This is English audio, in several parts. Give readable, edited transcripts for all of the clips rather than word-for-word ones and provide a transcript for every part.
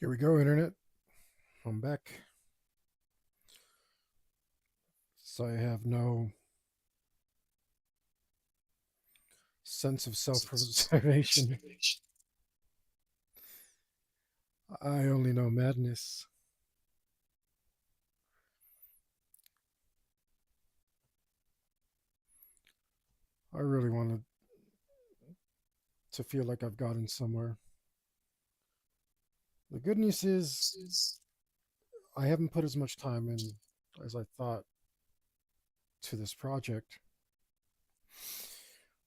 Here we go, Internet. I'm back. So I have no sense of self preservation. I only know madness. I really wanted to feel like I've gotten somewhere. The good news is I haven't put as much time in as I thought to this project.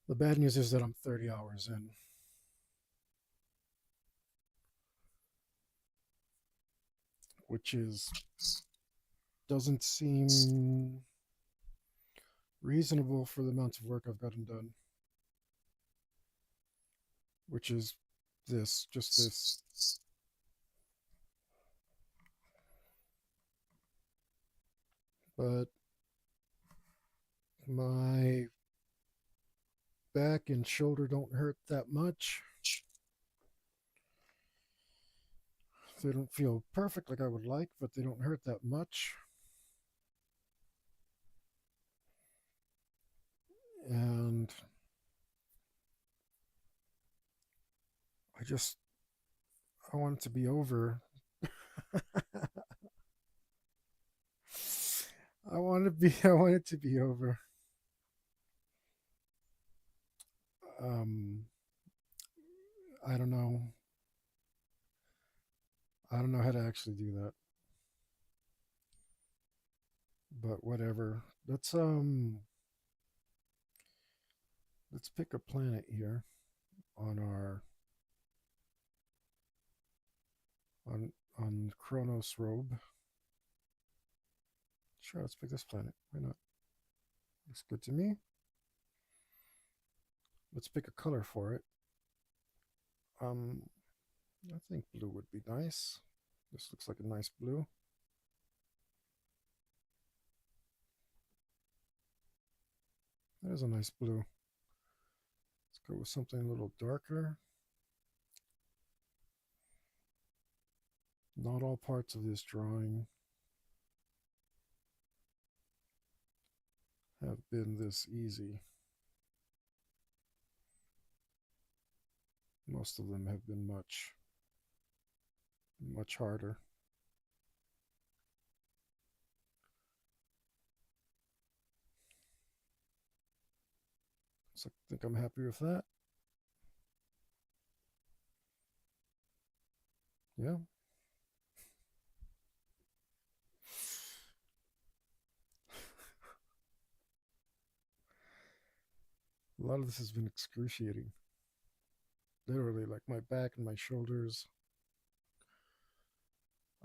The bad news is that I'm 30 hours in, which is doesn't seem reasonable for the amount of work I've gotten done, which is just this. But my back and shoulder don't hurt that much. They don't feel perfect like I would like, but they don't hurt that much. And I just, I want it to be over. I want it to be over. Um, I don't know. I don't know how to actually do that, but whatever. Let's pick a planet here on our on Chronos robe. Sure, let's pick this planet. Why not? Looks good to me. Let's pick a color for it. Um, I think blue would be nice. This looks like a nice blue. That is a nice blue. Let's go with something a little darker. Not all parts of this drawing have been this easy. Most of them have been much harder. So I think I'm happy with that. Yeah. A lot of this has been excruciating. Literally, like my back and my shoulders.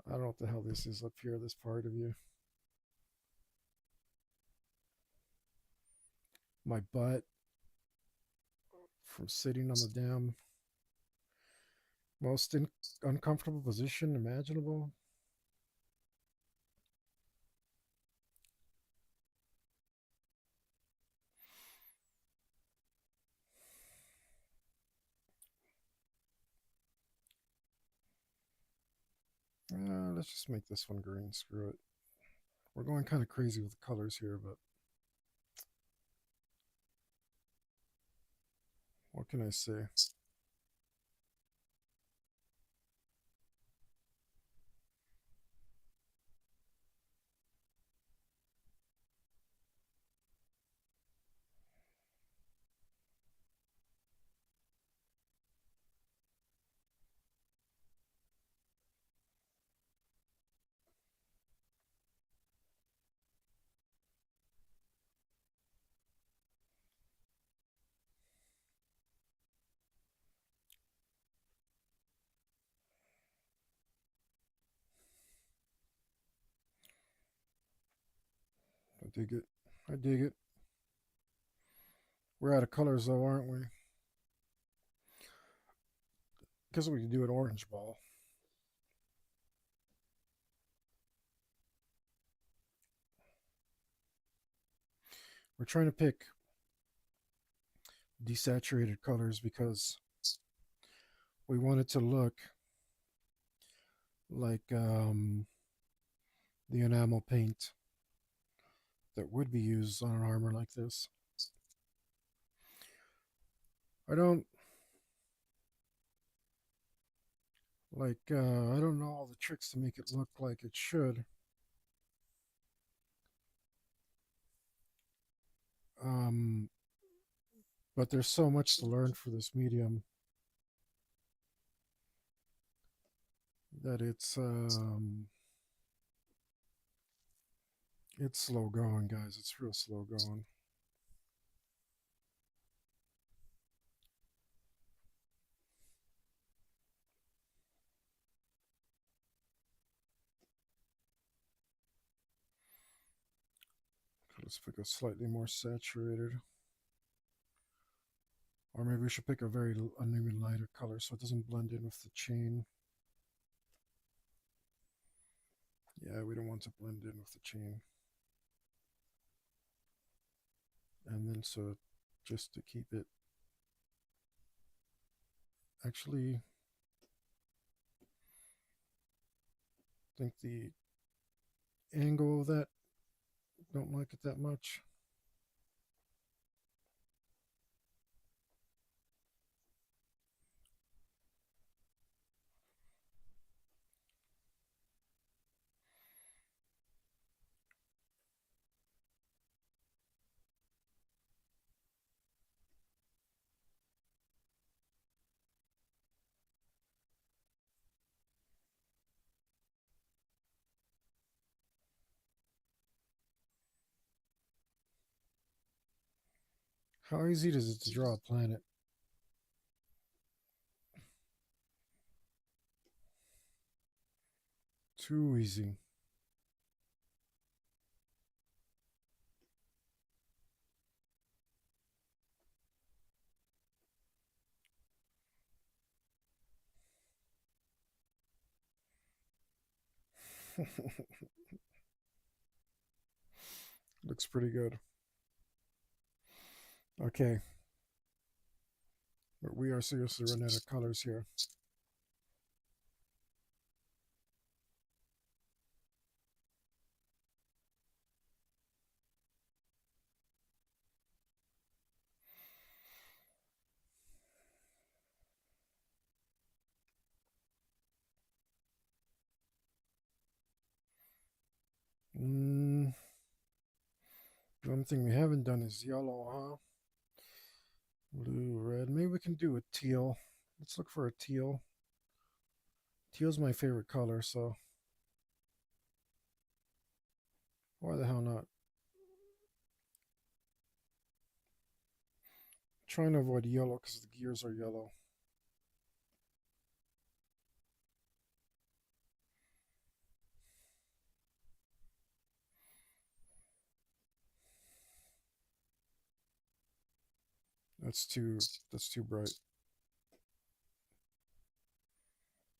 I don't know what the hell this is up here, this part of you. My butt from sitting on the damn most uncomfortable position imaginable. Let's just make this one green. Screw it. We're going kind of crazy with the colors here, but what can I say? I dig it. I dig it. We're out of colors though, aren't we? Because we can do an orange ball. We're trying to pick desaturated colors because we want it to look like the enamel paint that would be used on an armor like this. I don't I don't know all the tricks to make it look like it should. Um, but there's so much to learn for this medium that it's slow going, guys. It's real slow going. Let's pick a slightly more saturated. Or maybe we should pick a very an even lighter color so it doesn't blend in with the chain. Yeah, we don't want to blend in with the chain. And then so just to keep it actually I think the angle of that don't like it that much. How easy is it to draw a planet? Too easy. Looks pretty good. Okay. But we are seriously running out of colors here. Mm, one thing we haven't done is yellow, huh? Blue, red. Maybe we can do a teal. Let's look for a teal. Teal's my favorite color, so why the hell not? Trying to avoid yellow because the gears are yellow. That's too bright.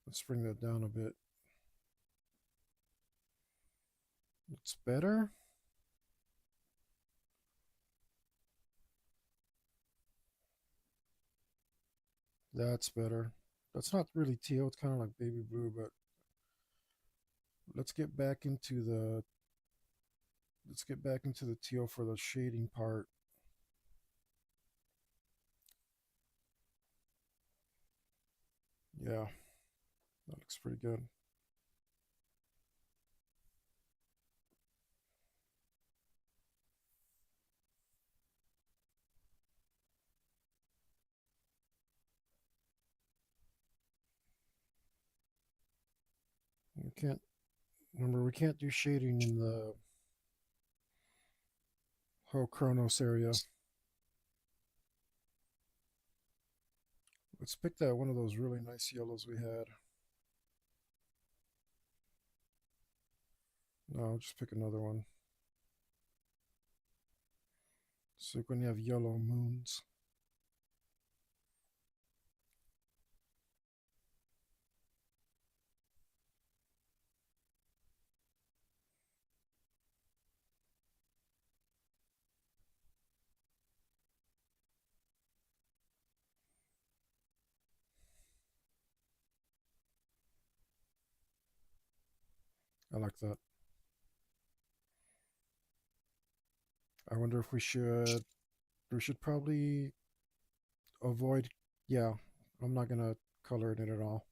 Let's bring that down a bit. It's better. That's better. That's not really teal. It's kind of like baby blue, but let's get back into the teal for the shading part. Yeah, that looks pretty good. We can't remember we can't do shading in the whole Chronos area. Let's pick that one of those really nice yellows we had. No, just pick another one. So when you have yellow moons. I like that. I wonder if we should probably avoid, yeah, I'm not gonna color it in at all.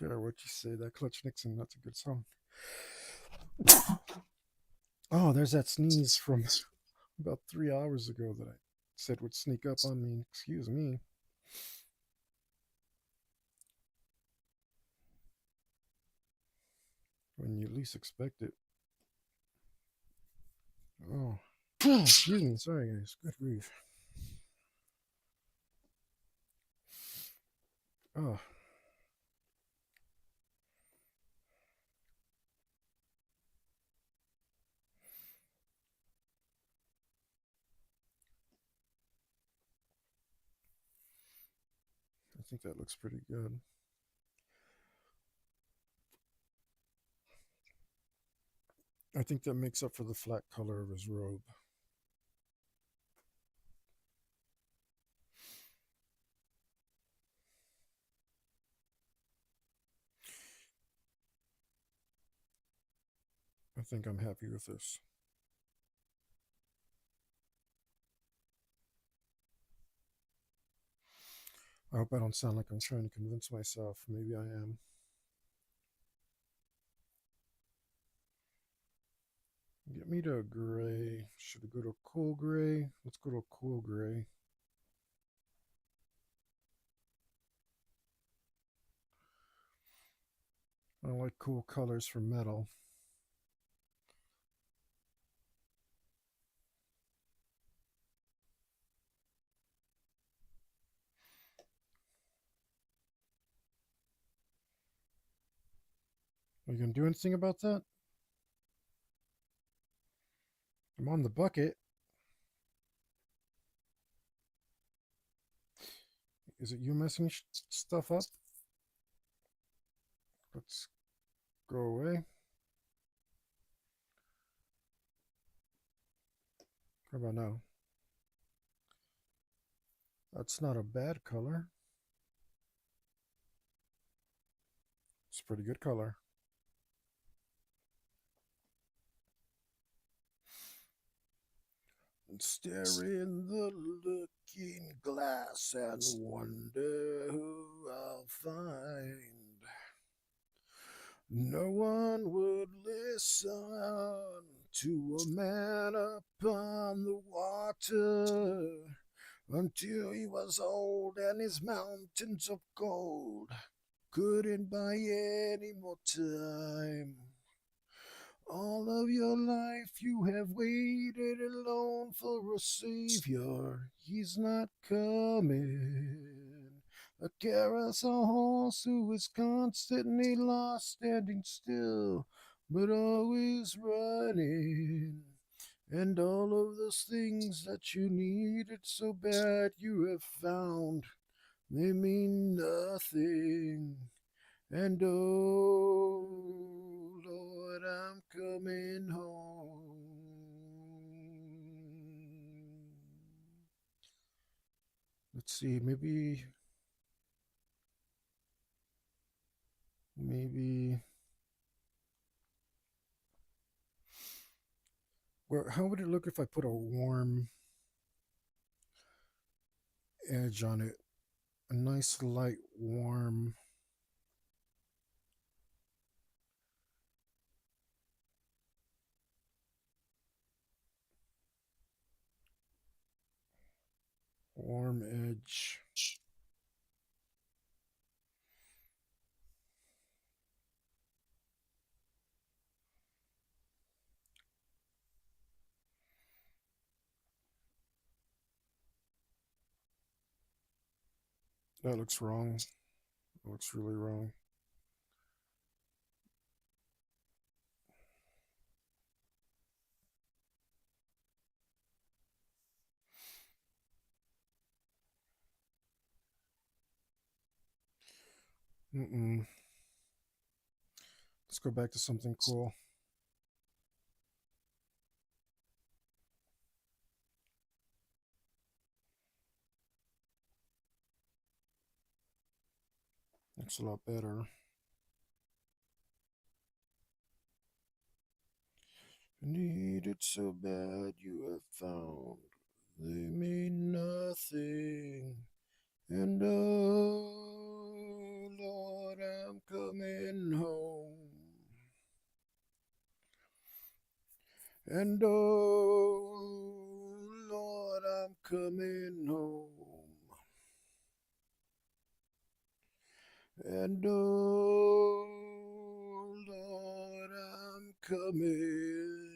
Okay, what you say, that Clutch Nixon, that's a good song. Oh, there's that sneeze from about 3 hours ago that I said would sneak up on me. Excuse me. When you least expect it. Oh. Excuse me. Sorry, guys. Good grief. Oh, I think that looks pretty good. I think that makes up for the flat color of his robe. I think I'm happy with this. I hope I don't sound like I'm trying to convince myself. Maybe I am. Get me to a gray. Should I go to a cool gray? Let's go to a cool gray. I like cool colors for metal. Are you going to do anything about that? I'm on the bucket. Is it you messing stuff up? Let's go away. How about now? That's not a bad color. It's a pretty good color. Stare in the looking glass and wonder who I'll find. No one would listen to a man upon the water until he was old and his mountains of gold couldn't buy any more time. All of your life you have waited alone for a savior. He's not coming. A carousel horse who is constantly lost, standing still, but always running. And all of those things that you needed so bad you have found, they mean nothing. And oh, Lord, I'm coming home. Let's see, maybe, where, how would it look if I put a warm edge on it? A nice, light, warm edge. That looks wrong. That looks really wrong. Mm-mm. Let's go back to something cool. Looks a lot better. Need it so bad you have found they mean nothing. And oh Lord, I'm coming home. And oh Lord, I'm coming home. And oh Lord, I'm coming.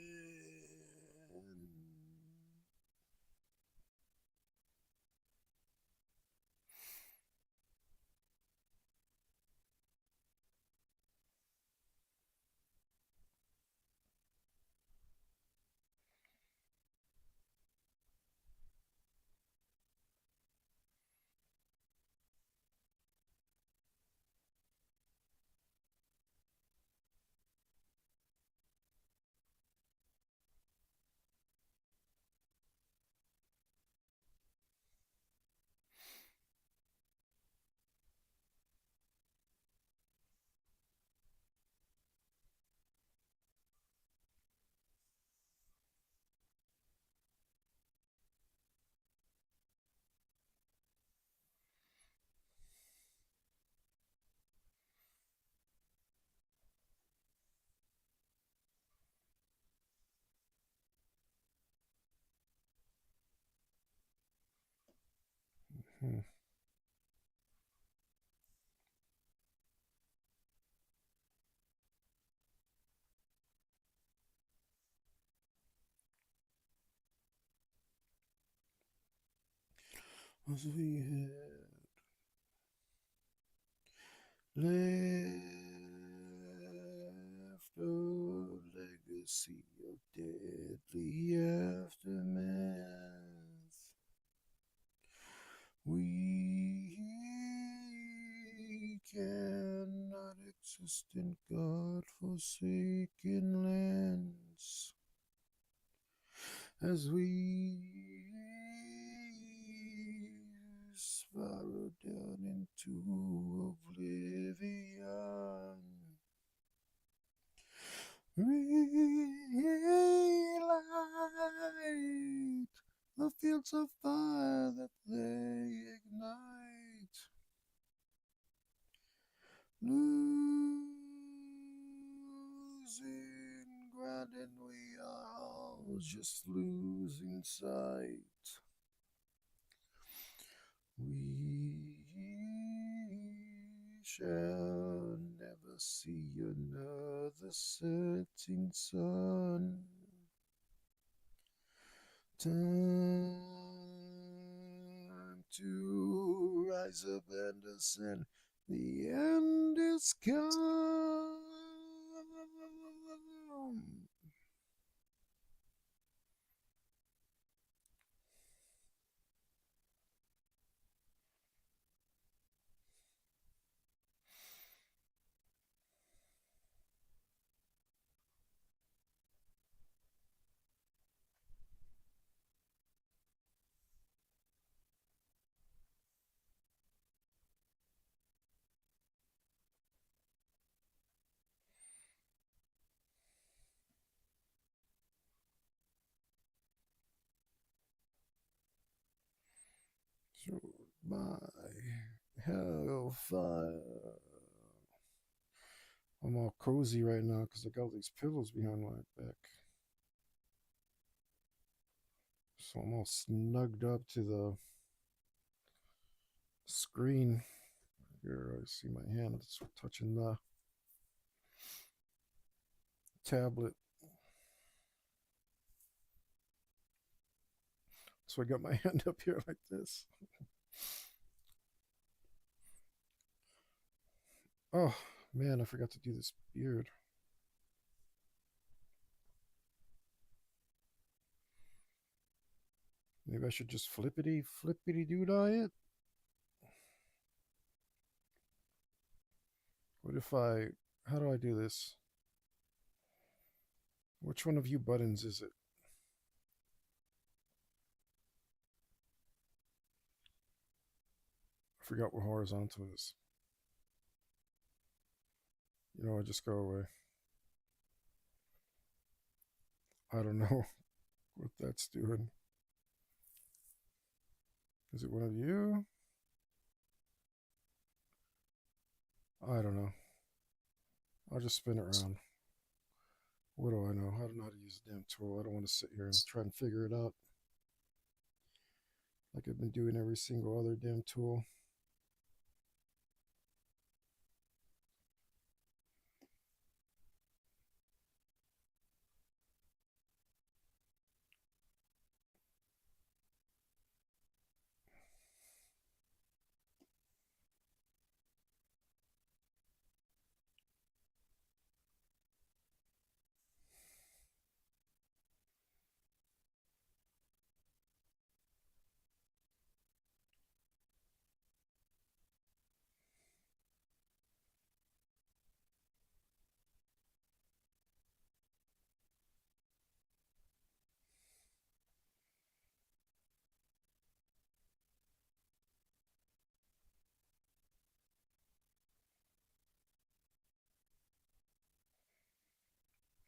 Hmm. As we had left a legacy of deadly aftermath. We cannot exist in God-forsaken lands as we spiral down into oblivion. Relight the fields of fire that they ignite. Losing ground, and we are all just losing sight. We shall never see another setting sun. Time to rise up and ascend. The end is come. So my hellfire. I'm all cozy right now because I got all these pillows behind my back. So I'm all snugged up to the screen. Here I see my hand. It's touching the tablet. So I got my hand up here like this. Oh, man, I forgot to do this beard. Maybe I should just flippity doo it. What if I. How do I do this? Which one of you buttons is it? I forgot what horizontal is. You know, I just go away. I don't know what that's doing. Is it one of you? I don't know. I'll just spin it around. What do I know? I don't know how to use the damn tool. I don't want to sit here and try and figure it out like I've been doing every single other damn tool.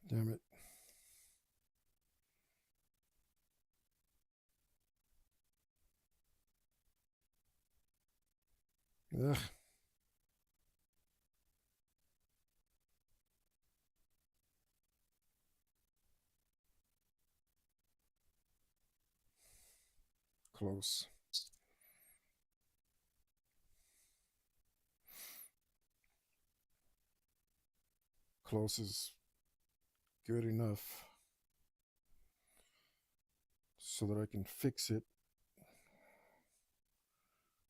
Damn it. Ugh. Close. Close is good enough so that I can fix it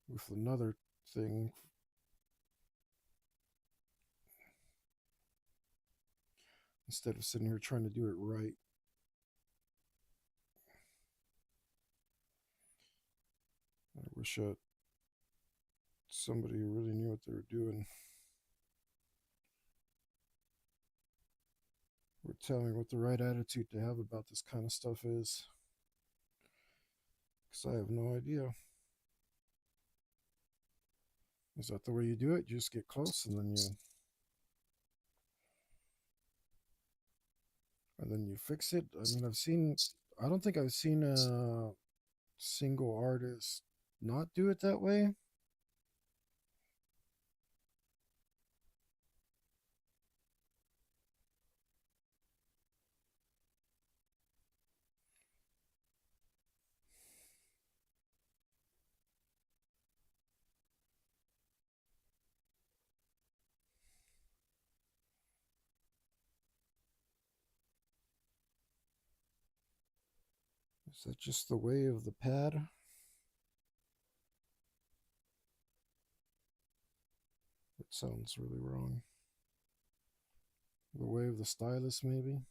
with another thing instead of sitting here trying to do it right. I wish somebody who really knew what they were doing would tell me what the right attitude to have about this kind of stuff is. Because I have no idea. Is that the way you do it? You just get close and then you fix it. I mean, I don't think I've seen a single artist not do it that way. Is that just the way of the pad? It sounds really wrong. The way of the stylus, maybe?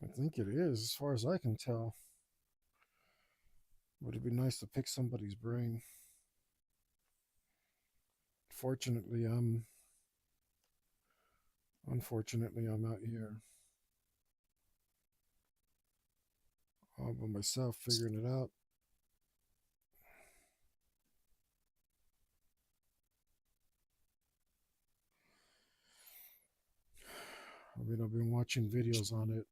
I think it is, as far as I can tell. Would it be nice to pick somebody's brain? Fortunately, unfortunately, I'm out here all by myself figuring it out. I mean, I've been watching videos on it.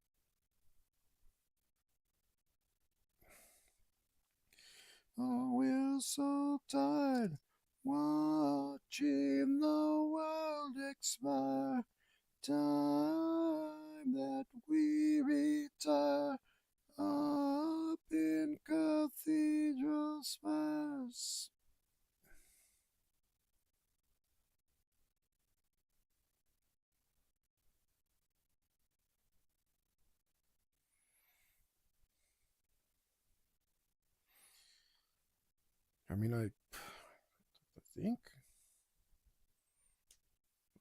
Oh, we're so tired watching the world expire. Time that we retire up in cathedral spires. I think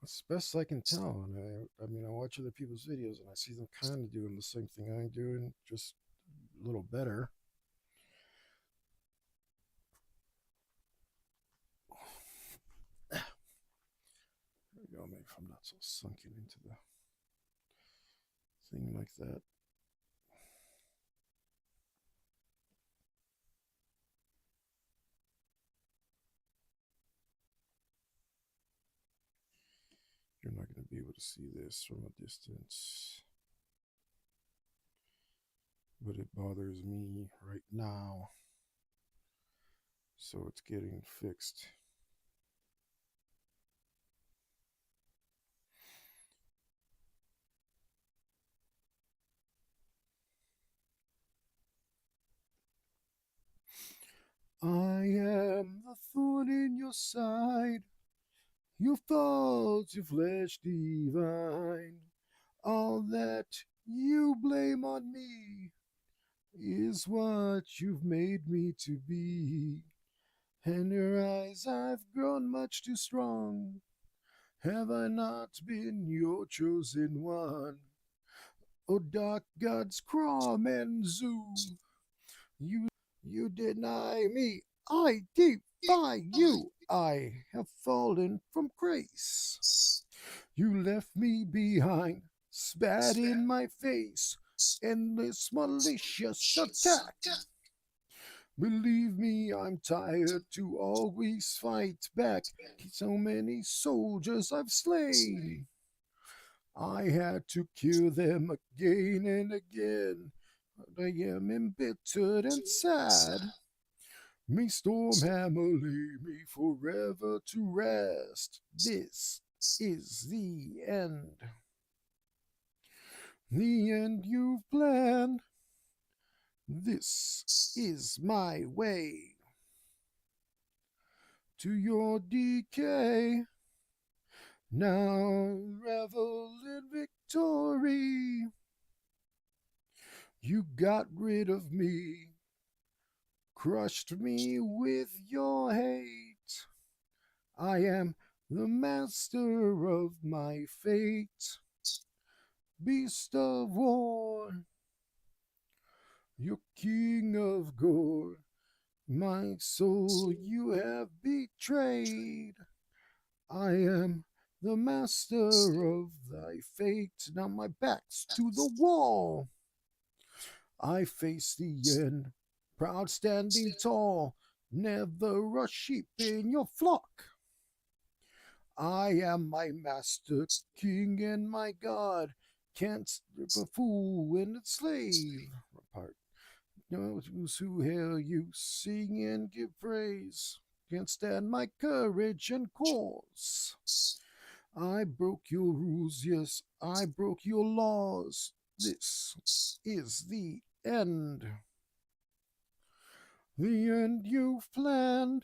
as best I can tell, and I watch other people's videos and I see them kind of doing the same thing I'm doing, just a little better. There we go. Maybe if I'm not so sunken into the thing like that. You're not going to be able to see this from a distance, but it bothers me right now, so it's getting fixed. I am the thorn in your side, your faults, your flesh divine. All that you blame on me is what you've made me to be. In your eyes, I've grown much too strong. Have I not been your chosen one? O dark gods, Crom and Zoo, you deny me. I defy you. I have fallen from grace. You left me behind, spat in my face, endless malicious attack. Believe me, I'm tired to always fight back. So many soldiers I've slain. I had to kill them again and again. But I am embittered and sad. May Stormhammer lay me forever to rest. This is the end. The end you've planned. This is my way to your decay. Now revel in victory. You got rid of me, crushed me with your hate. I am the master of my fate, beast of war, your king of gore. My soul you have betrayed. I am the master of thy fate. Now my back's to the wall. I face the end, proud standing tall, never a sheep in your flock. I am my master, king, and my god. Can't strip a fool and its slave. Part. Those who hail you, sing and give praise. Can't stand my courage and cause. I broke your rules, yes, I broke your laws. This is the end. The end you've planned.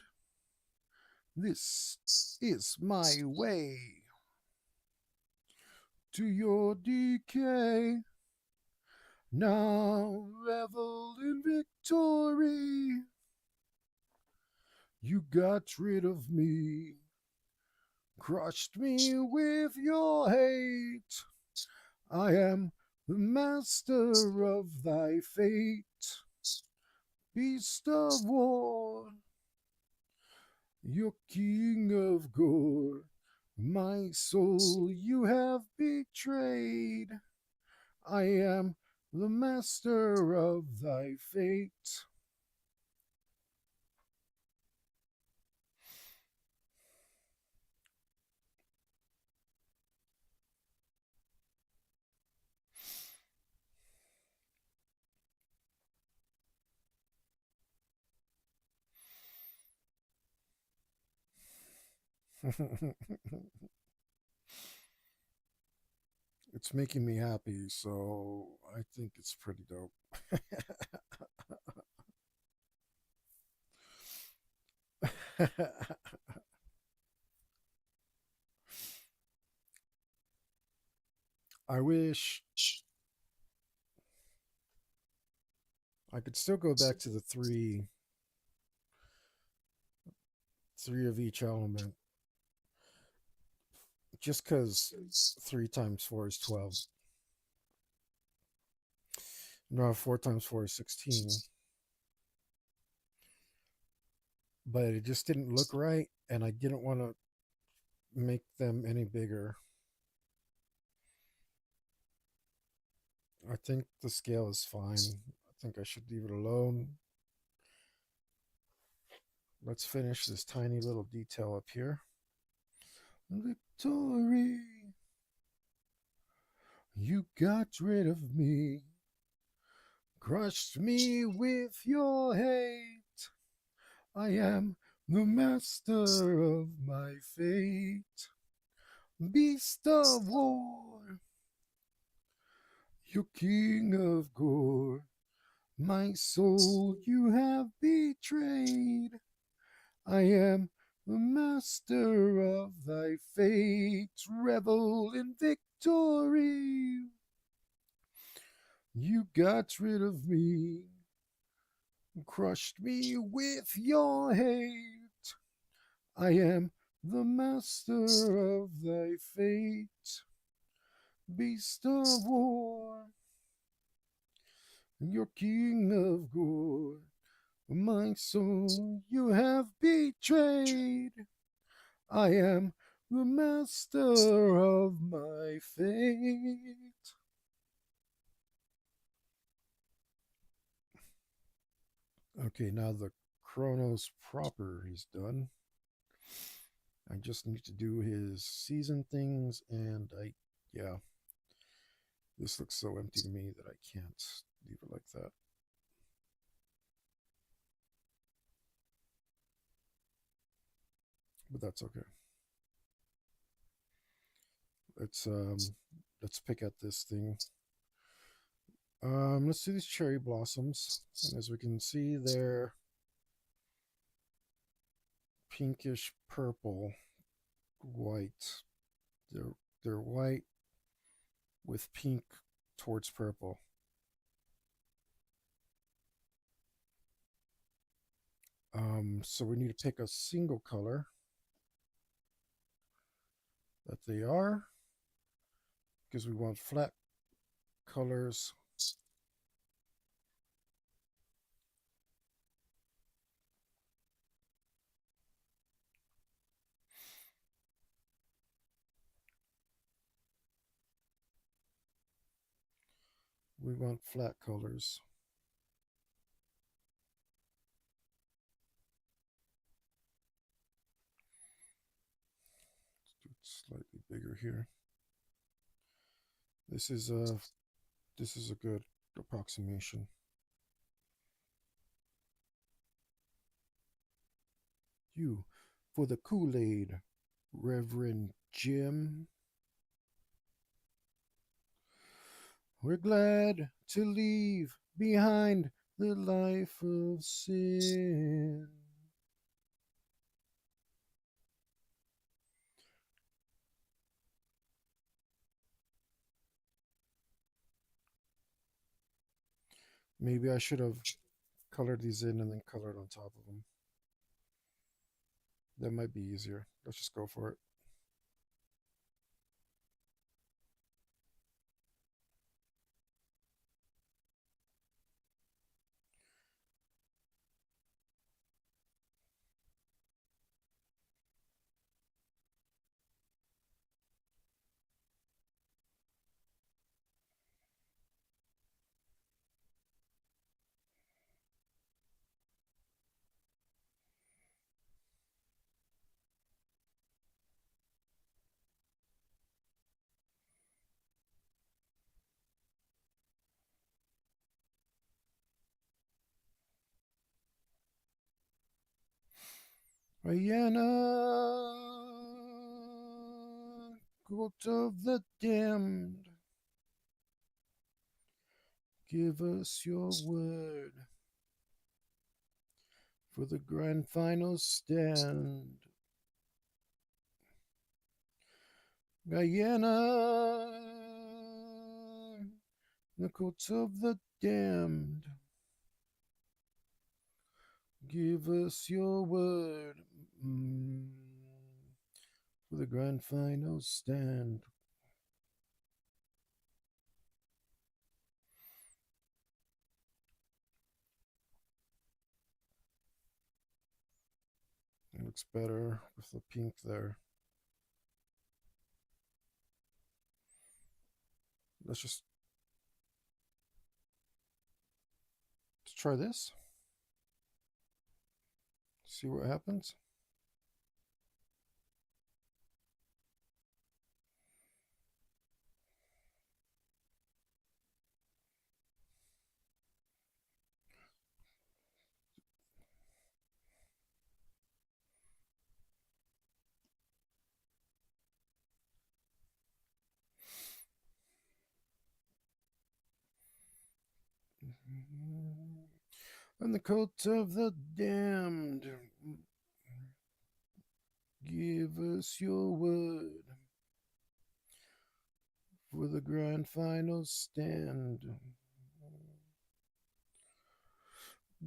This is my way to your decay. Now revel in victory. You got rid of me, crushed me with your hate. I am the master of thy fate, beast of war, your king of gore. My soul you have betrayed. I am the master of thy fate. It's making me happy, so I think it's pretty dope. I wish I could still go back to the three of each element, just because 3 times 4 is 12. No, 4 times 4 is 16. But it just didn't look right, and I didn't want to make them any bigger. I think the scale is fine. I think I should leave it alone. Let's finish this tiny little detail up here. Victory, you got rid of me, crushed me with your hate. I am the master of my fate, beast of war, you king of gore. My soul you have betrayed. I am the master of thy fate. Revel in victory. You got rid of me, crushed me with your hate. I am the master of thy fate. Beast of war, you're king of gore. My soul you have betrayed. I am the master of my fate. Okay, now the Chronos proper is done. I just need to do his season things, and yeah, this looks so empty to me that I can't leave it like that. But that's okay. Let's let's pick at this thing. Let's do these cherry blossoms, and as we can see, they're pinkish purple, white. They're white with pink towards purple. So we need to pick a single color that they are, because we want flat colors. We want flat colors. Let's do it slightly bigger here. This is a good approximation. You for the Kool-Aid, Reverend Jim. We're glad to leave behind the life of sin. Maybe I should have colored these in and then colored on top of them. That might be easier. Let's just go for it. Rihanna, court of the damned. Give us your word for the grand final stand. Guyana, the court of the damned. Give us your word for the grand final stand. It looks better with the pink there. Let's try this. See what happens. And the coat of the damned. Give us your word for the grand final stand.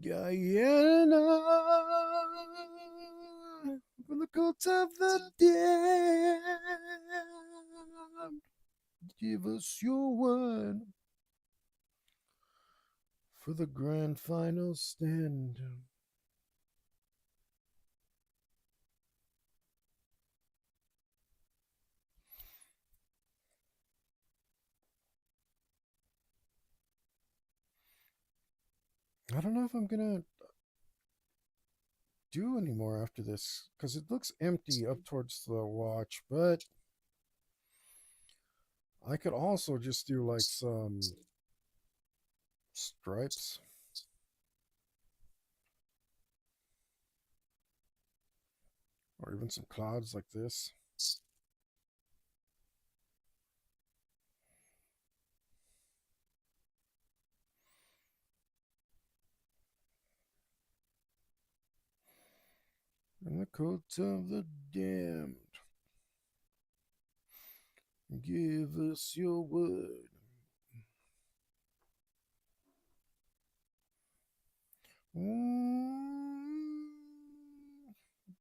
Guyana, from the court of the damned. Give us your word for the grand final stand. I don't know if I'm gonna do anymore after this because it looks empty up towards the watch, but I could also just do like some stripes. Or even some clouds like this. In the court of the damned. Give us your word.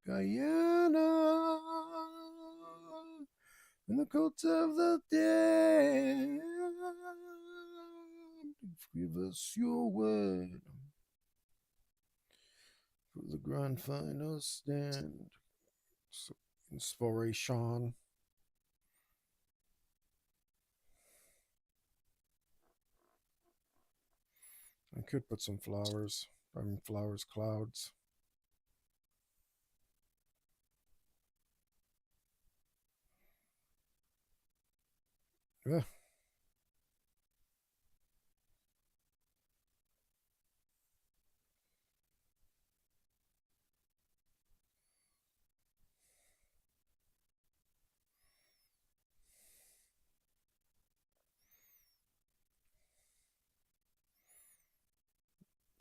Guyana, in the court of the damned. Give us your word for the grand final stand. So, inspiration. I could put some flowers. I mean, flowers, clouds. Yeah.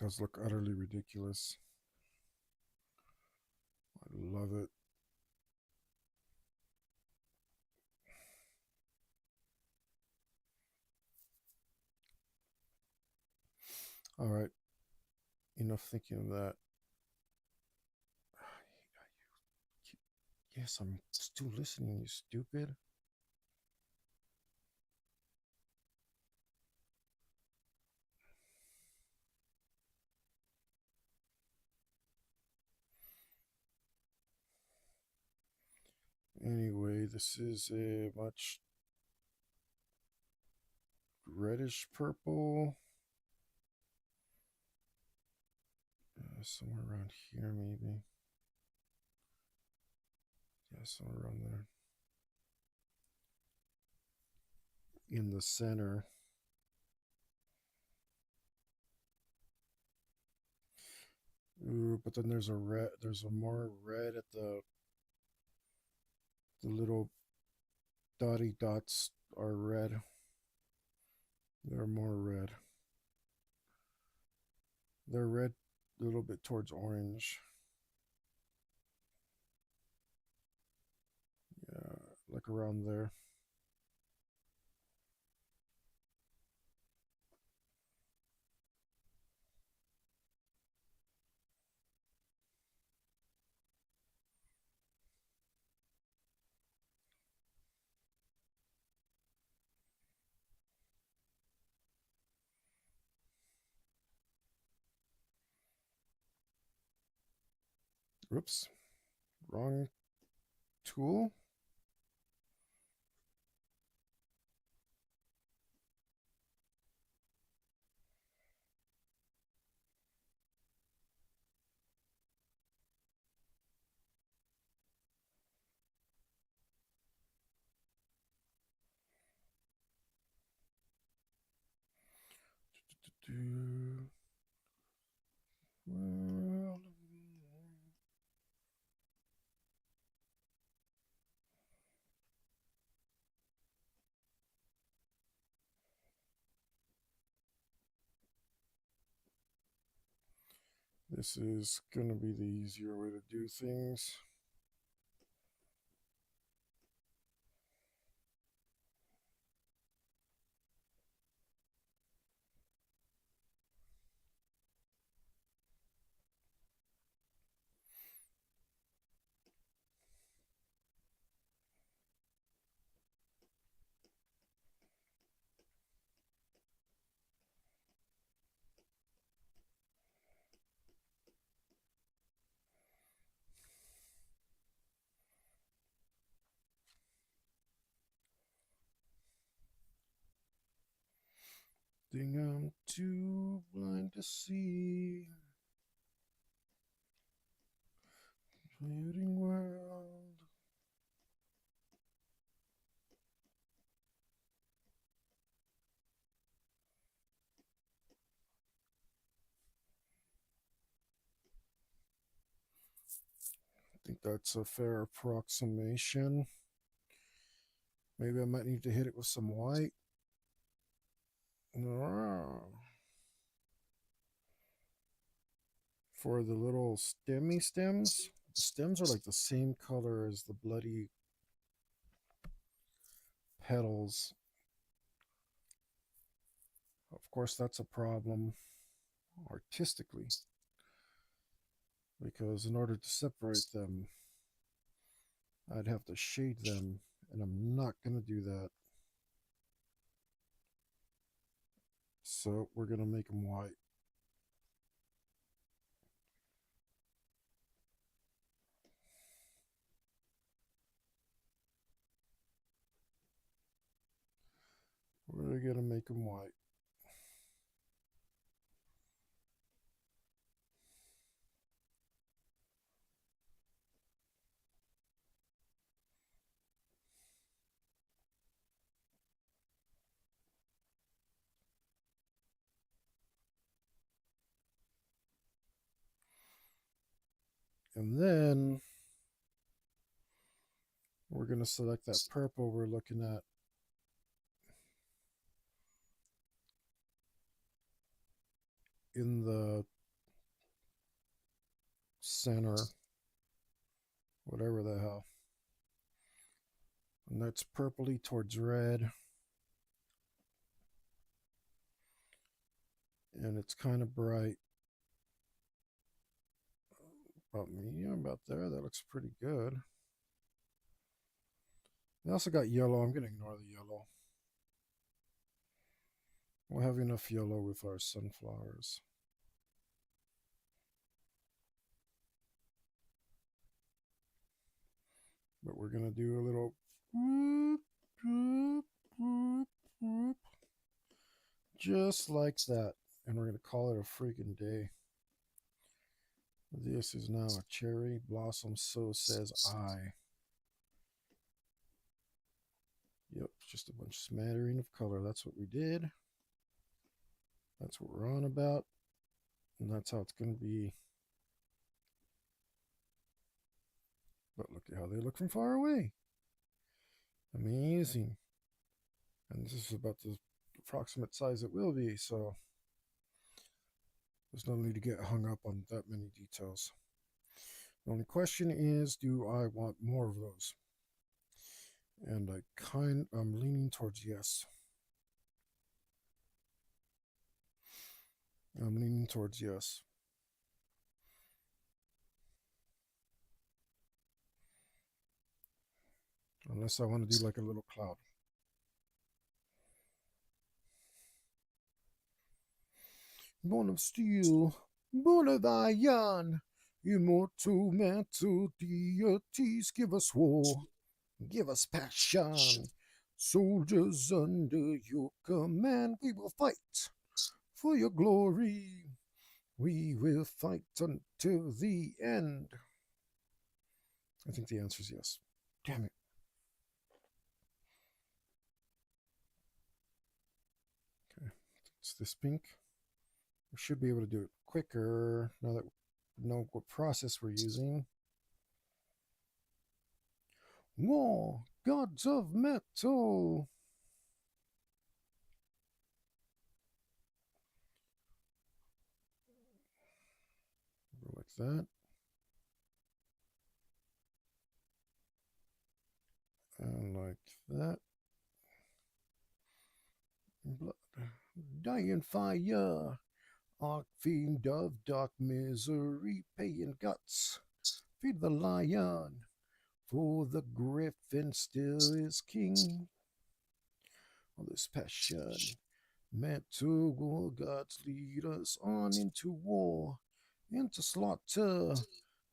Does look utterly ridiculous. I love it. All right. Enough thinking of that. Yes, I'm still listening, you stupid. Anyway, this is a much reddish purple. Somewhere around here, maybe. Yeah, somewhere around there. In the center. Ooh, but then there's a red. There's a more red at the little dotty dots are red. They're more red. They're red a little bit towards orange. Yeah, like around there. Whoops. Wrong tool. Well, this is going to be the easier way to do things. Think I'm too blind to see. Fading world. I think that's a fair approximation. Maybe I might need to hit it with some white. For the little stemmy stems, the stems are like the same color as the bloody petals. Of course, that's a problem artistically, because in order to separate them, I'd have to shade them, and I'm not going to do that. So we're going to make them white. We're going to make them white. And then we're going to select that purple we're looking at. In the center, whatever the hell. And that's purpley towards red. And it's kind of bright. About medium, about there. That looks pretty good. I also got yellow. I'm going to ignore the yellow. We'll have enough yellow with our sunflowers. But we're going to do a little whoop, whoop, whoop, whoop, just like that. And we're going to call it a freaking day. This is now a cherry blossom, so says I. Yep, just a bunch of smattering of color. That's what we did. That's what we're on about. And that's how it's going to be. But look at how they look from far away. Amazing. And this is about the approximate size it will be, so there's no need to get hung up on that many details. The only question is, do I want more of those? And I'm leaning towards yes. I'm leaning towards yes. Unless I want to do like a little cloud. Born of steel, born of iron, immortal metal deities, give us war, give us passion. Soldiers under your command, we will fight for your glory. We will fight until the end. I think the answer is yes. Damn it. Okay, it's this pink. We should be able to do it quicker now that we know what process we're using. War, gods of metal. Go like that. And like that. Blood. Dying fire. Archfiend of dark misery, paying guts. Feed the lion, for the griffin still is king. All this passion, metal gods lead us on into war, into slaughter.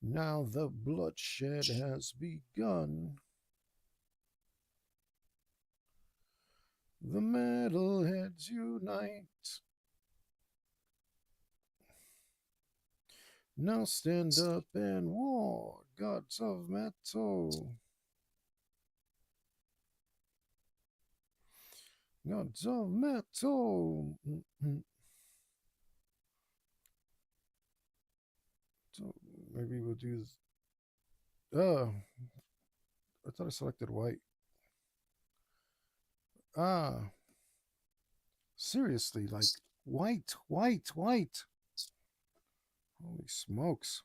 Now the bloodshed has begun. The metalheads unite. Now stand up and war, gods of metal. Gods of metal. So maybe we'll do this. I thought I selected white. Seriously, like white, white, white. Holy smokes.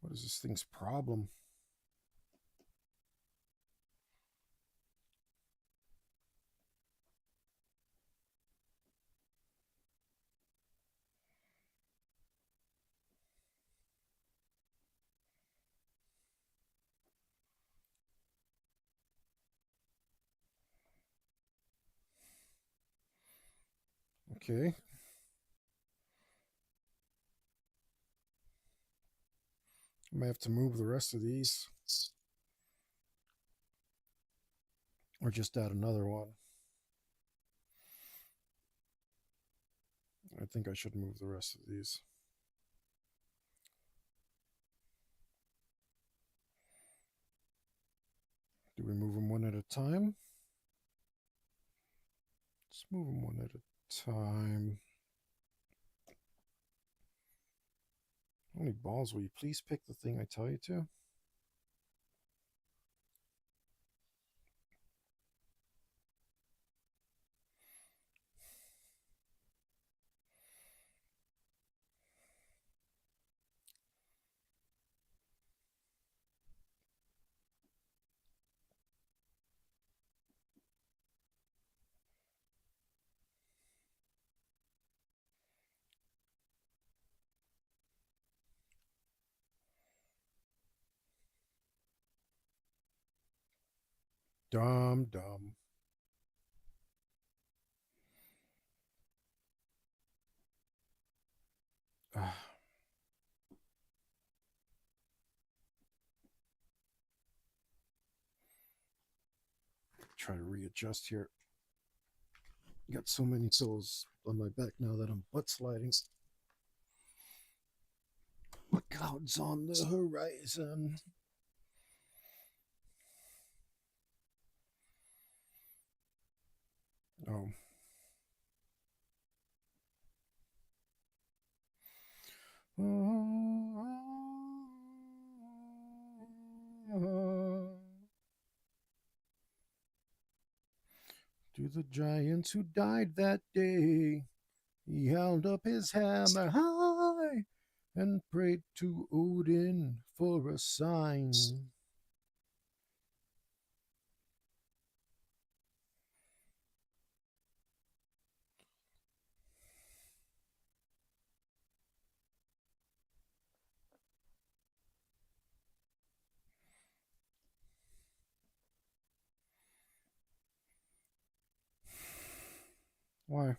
What is this thing's problem? Okay. I may have to move the rest of these. Or just add another one. I think I should move the rest of these. Do we move them one at a time? Let's move them one at a time. How many balls will you please pick the thing I tell you to? Dumb, dumb. Try to readjust here. Got so many pillows on my back now that I'm butt sliding. The clouds on the horizon. Oh. To the giant who died that day, he held up his hammer high and prayed to Odin for a sign. Why?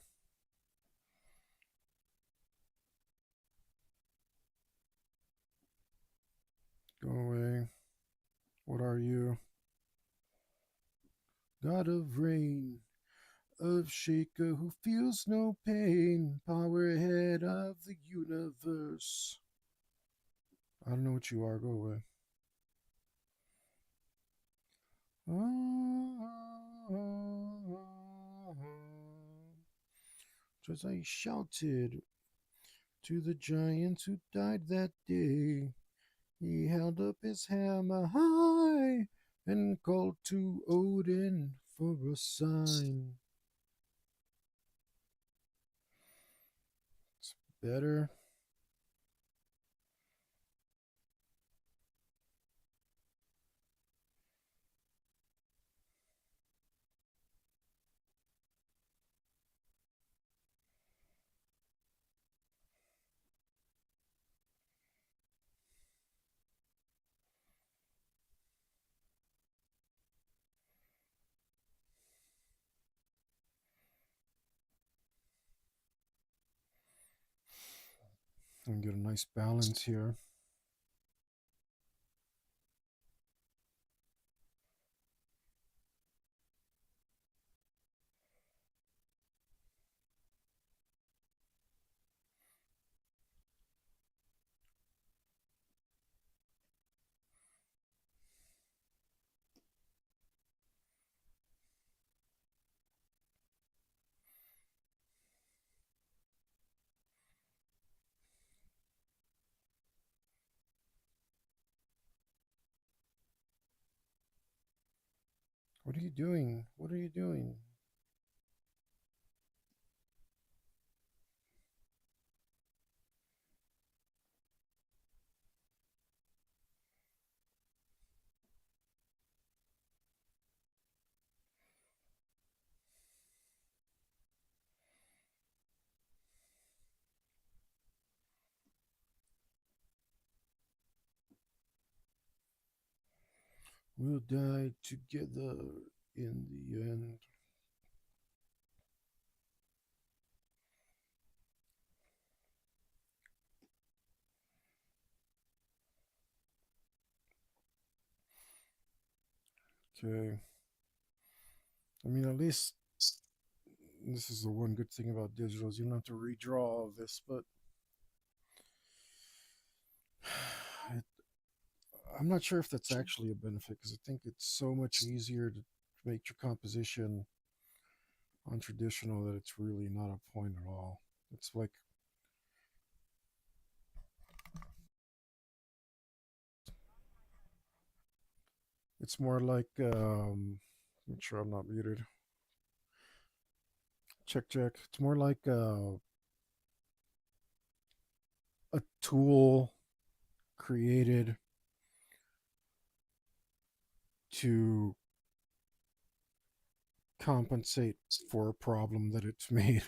Go away. What are you? God of rain, of shaker who feels no pain, power head of the universe. I don't know what you are. Go away. As I shouted to the giant who died that day, he held up his hammer high and called to Odin for a sign. It's better. And get a nice balance here. What are you doing? What are you doing? We'll die together in the end. Okay. I mean, at least this is the one good thing about digital is you don't have to redraw all of this, but it, I'm not sure if that's actually a benefit because I think it's so much easier to make your composition on traditional that it's really not a point at all. It's like it's more like make sure I'm not muted. Check check. It's more like a tool created to compensate for a problem that it's made.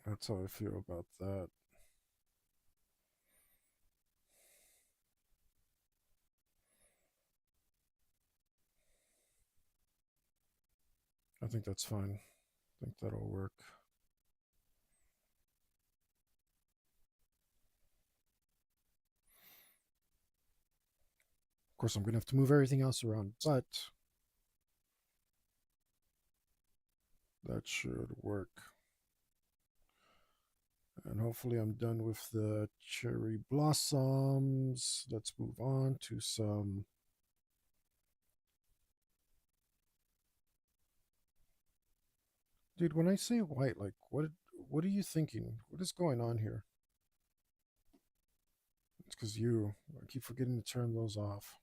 That's how I feel about that. I think that's fine. I think that'll work. Of course, I'm going to have to move everything else around, but that should work. And hopefully I'm done with the cherry blossoms. Let's move on to some. Dude, when I say white, like what are you thinking? What is going on here? because I keep forgetting to turn those off.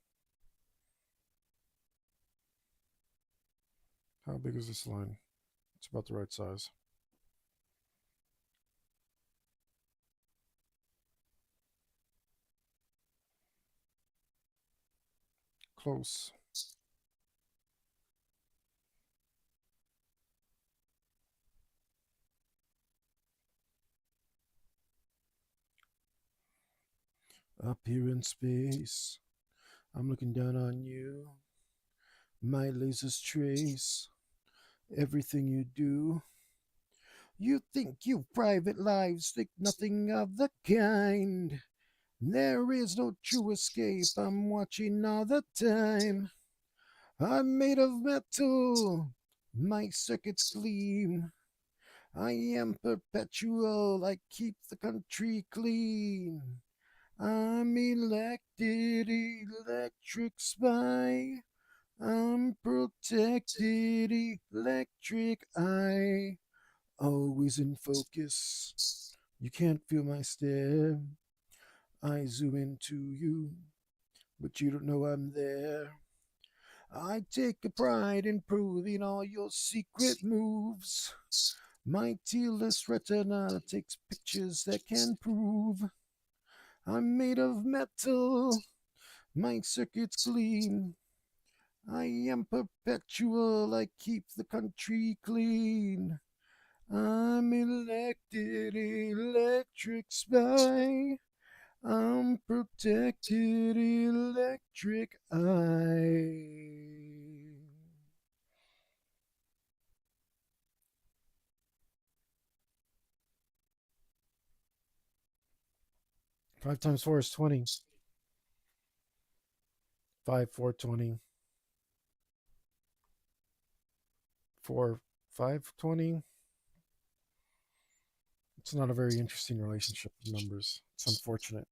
How big is this line? It's about the right size. Close. Up here in space, I'm looking down on you. My lasers trace everything you do. You think you've private lives, think nothing of the kind. There is no true escape, I'm watching all the time. I'm made of metal, my circuits gleam. I am perpetual, I keep the country clean. I'm elected electric spy. I'm protected electric eye. Always in focus. You can't feel my stare. I zoom into you, but you don't know I'm there. I take a pride in proving all your secret moves. My tearless retina takes pictures that can prove I'm made of metal. My circuits gleam. I am perpetual. I keep the country clean. I'm elected electric spy. I'm protected electric eye. 5 times 4 is 20. 5, 4, 20. 4, 5, 20. It's not a very interesting relationship of numbers. It's unfortunate.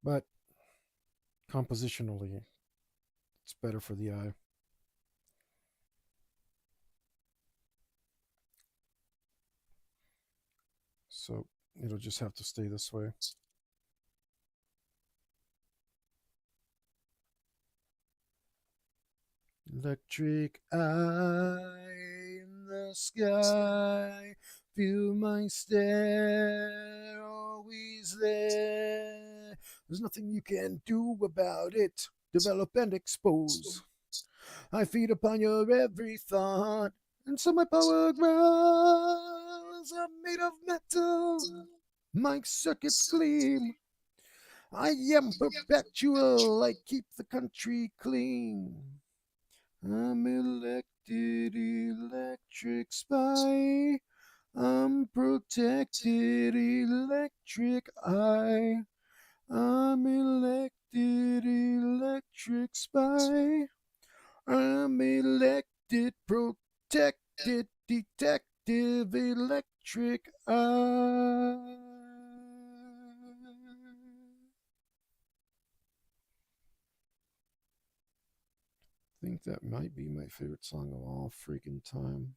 But compositionally, it's better for the eye. So it'll just have to stay this way. Electric eye in the sky, feel my stare, always there. There's nothing you can do about it. Develop and expose. I feed upon your every thought, and so my power grows. I'm made of metal, my circuits gleam. I am perpetual, I keep the country clean. I'm elected electric spy. I'm protected electric eye. I'm elected electric spy. I'm elected protected detective electric eye. I think that might be my favorite song of all freaking time.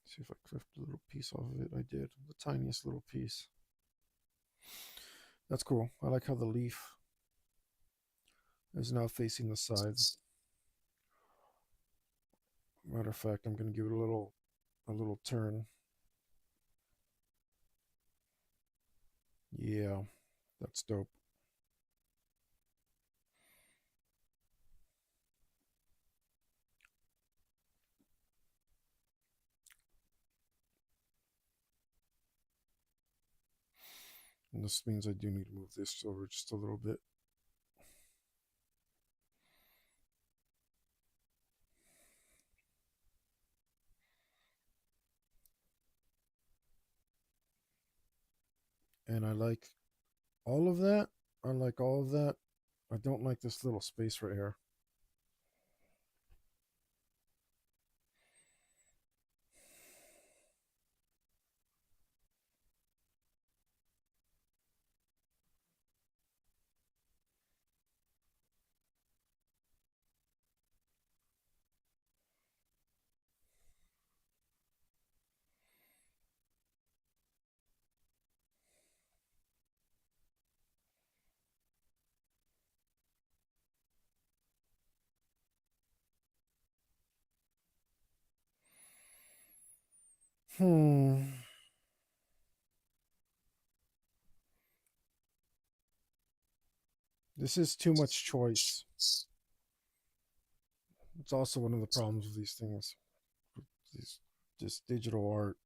See if I clipped a little piece off of it. I did. The tiniest little piece. That's cool. I like how the leaf is now facing the side. Matter of fact, I'm going to give it a little turn. Yeah, that's dope. And this means I do need to move this over just a little bit. And I like all of that. I like all of that. I don't like this little space right here. Hmm. This is too much choice. It's also one of the problems with these things. These, this digital art.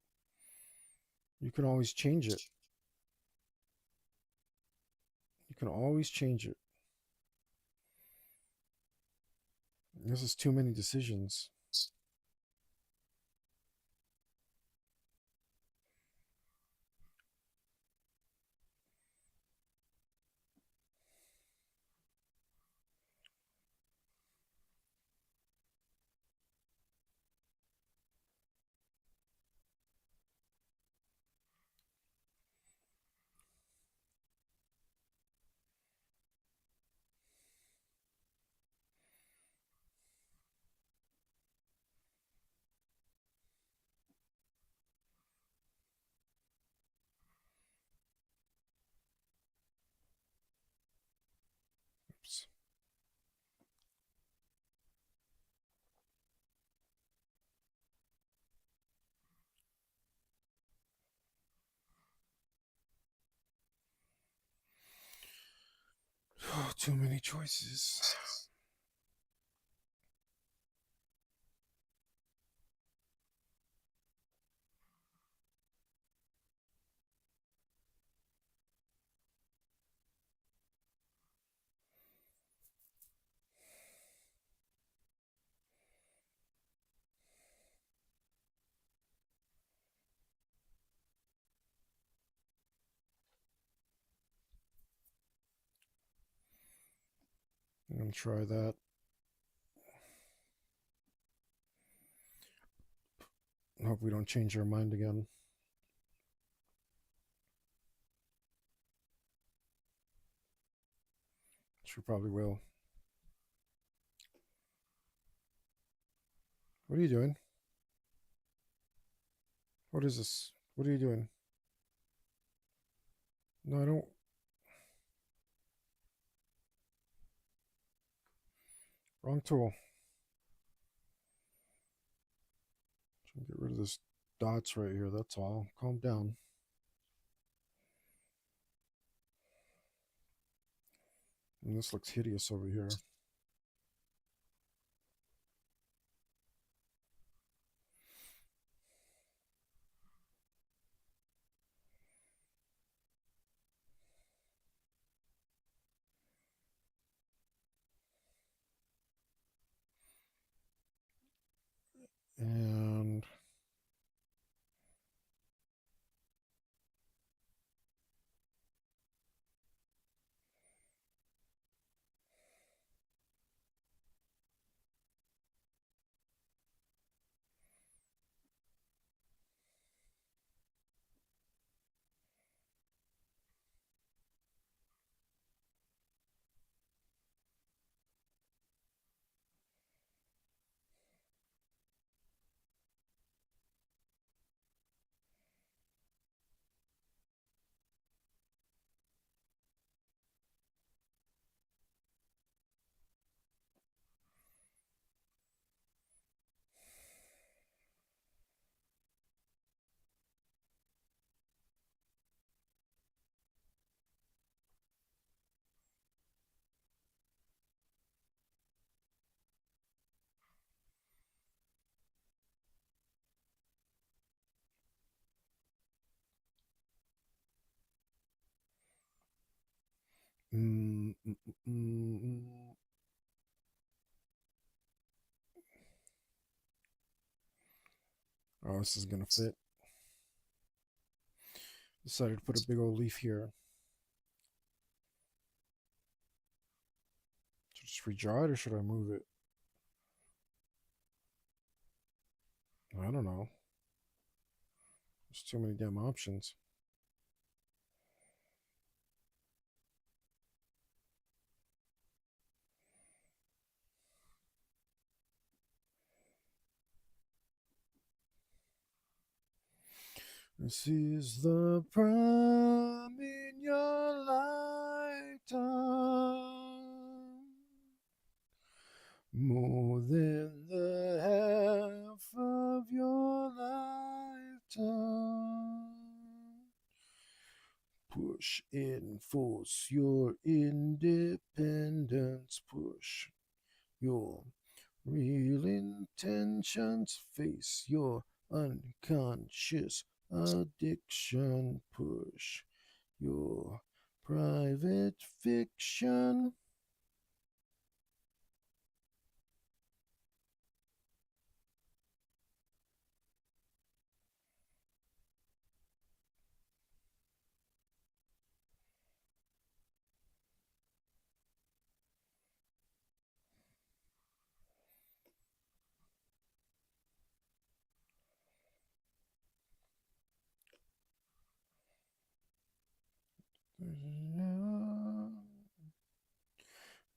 You can always change it. You can always change it. This is too many decisions. Oops. Oh, too many choices. I'm gonna try that. I hope we don't change our mind again. Which we probably will. What are you doing? What is this? What are you doing? No, I don't. Wrong tool. Trying to get rid of this dots right here. That's all. Calm down. And this looks hideous over here. And mm, mm, mm, mm. Oh, this is gonna fit. Decided to put a big old leaf here. Should I just redraw it or should I move it? I don't know. There's too many damn options. This is the prime in your lifetime. More than the half of your lifetime. Push, enforce your independence. Push your real intentions. Face your unconscious addiction. Push your private fiction.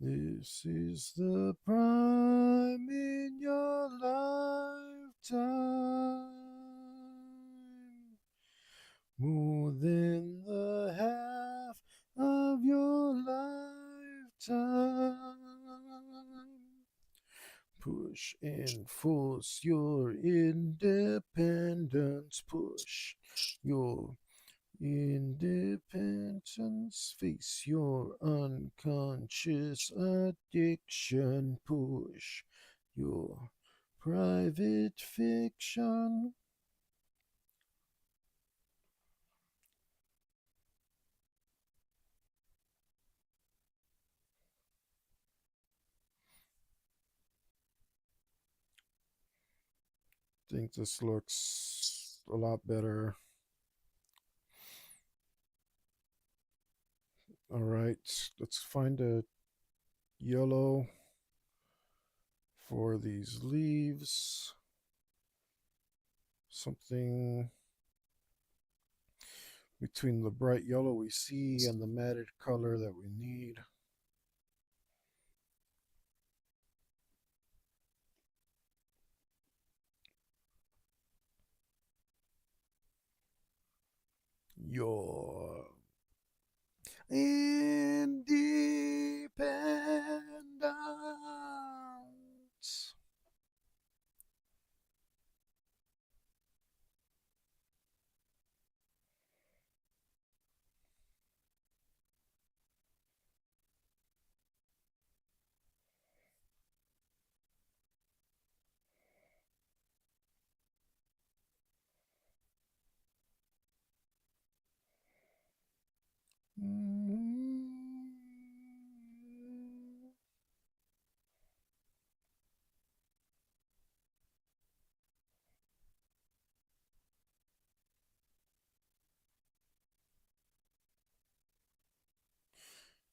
This is the prime in your lifetime. More than the half of your lifetime. Push and force your independence. Push your independence. Face your unconscious addiction. Push your private fiction. I think this looks a lot better. All right, let's find a yellow for these leaves. Something between the bright yellow we see and the matted color that we need. Your independence.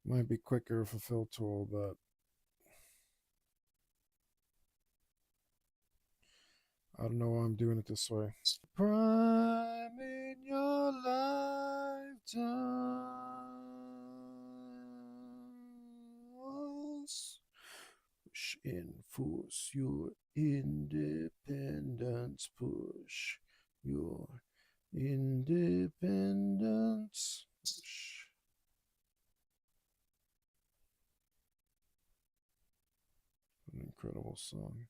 Might be quicker with a fill tool, but I don't know why I'm doing it this way. Prime in your lifetimes. Push, enforce your independence. Push your independence. Push. An incredible song.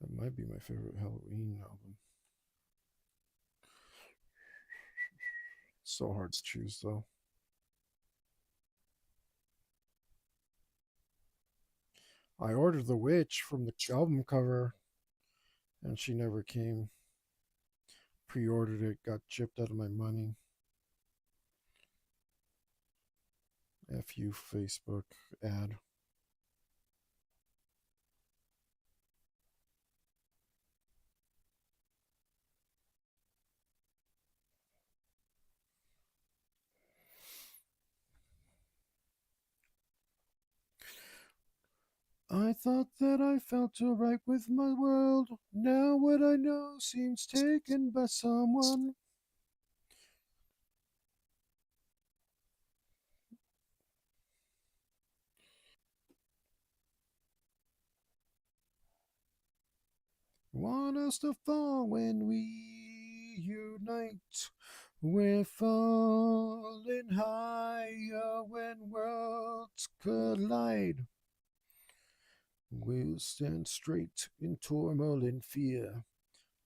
That might be my favorite Halloween album. So hard to choose, though. I ordered The Witch from the album cover, and she never came. Pre ordered it, got chipped out of my money. F you, Facebook ad. I thought that I felt alright with my world. Now what I know seems taken by someone. Want us to fall when we unite. We're falling higher when worlds collide. We'll stand straight in turmoil and fear.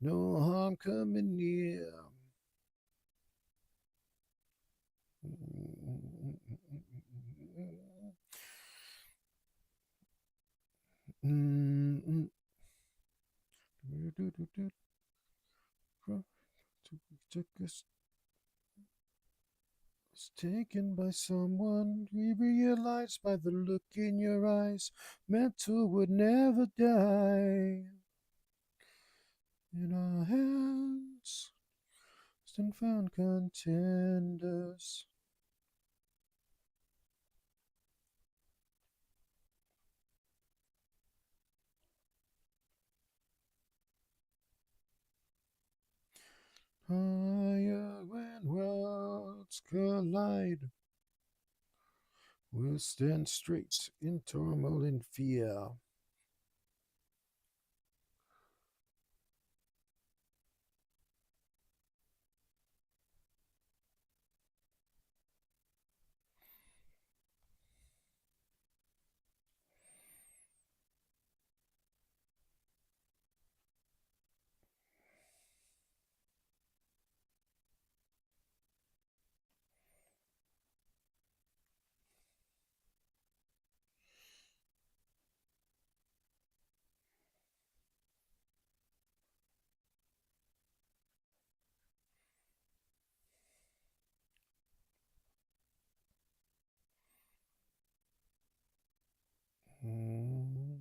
No harm coming near. Took us was taken by someone. We realized by the look in your eyes, mental would never die. In our hands, and found contenders. Higher when worlds collide, we'll stand straight in turmoil and fear. Mm.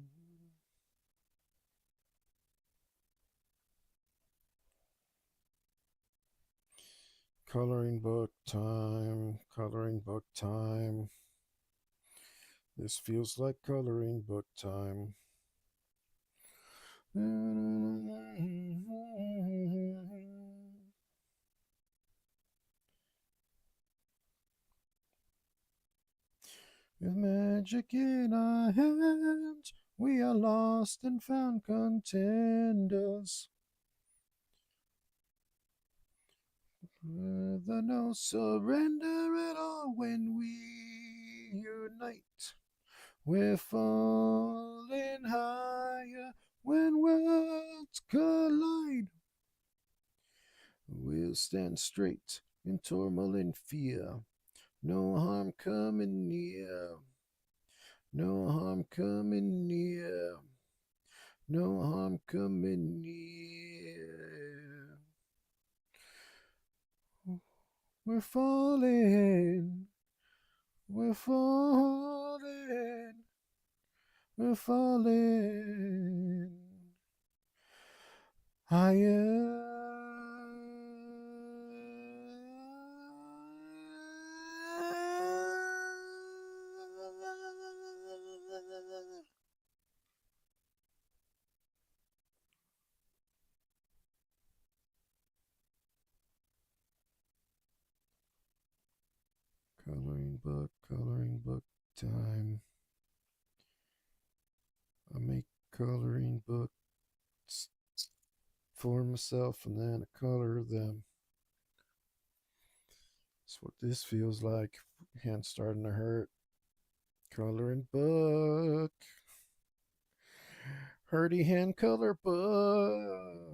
Coloring book time, coloring book time. This feels like coloring book time. With magic in our hands, we are lost and found contenders. With a no surrender at all when we unite. We're falling higher when worlds collide. We'll stand straight in turmoil and fear. No harm coming near. No harm coming near. No harm coming near. We're falling. We're falling. We're falling higher. Coloring book time. I make coloring books for myself and then I color them. That's what this feels like. Hand starting to hurt. Coloring book. Hurdy hand color book.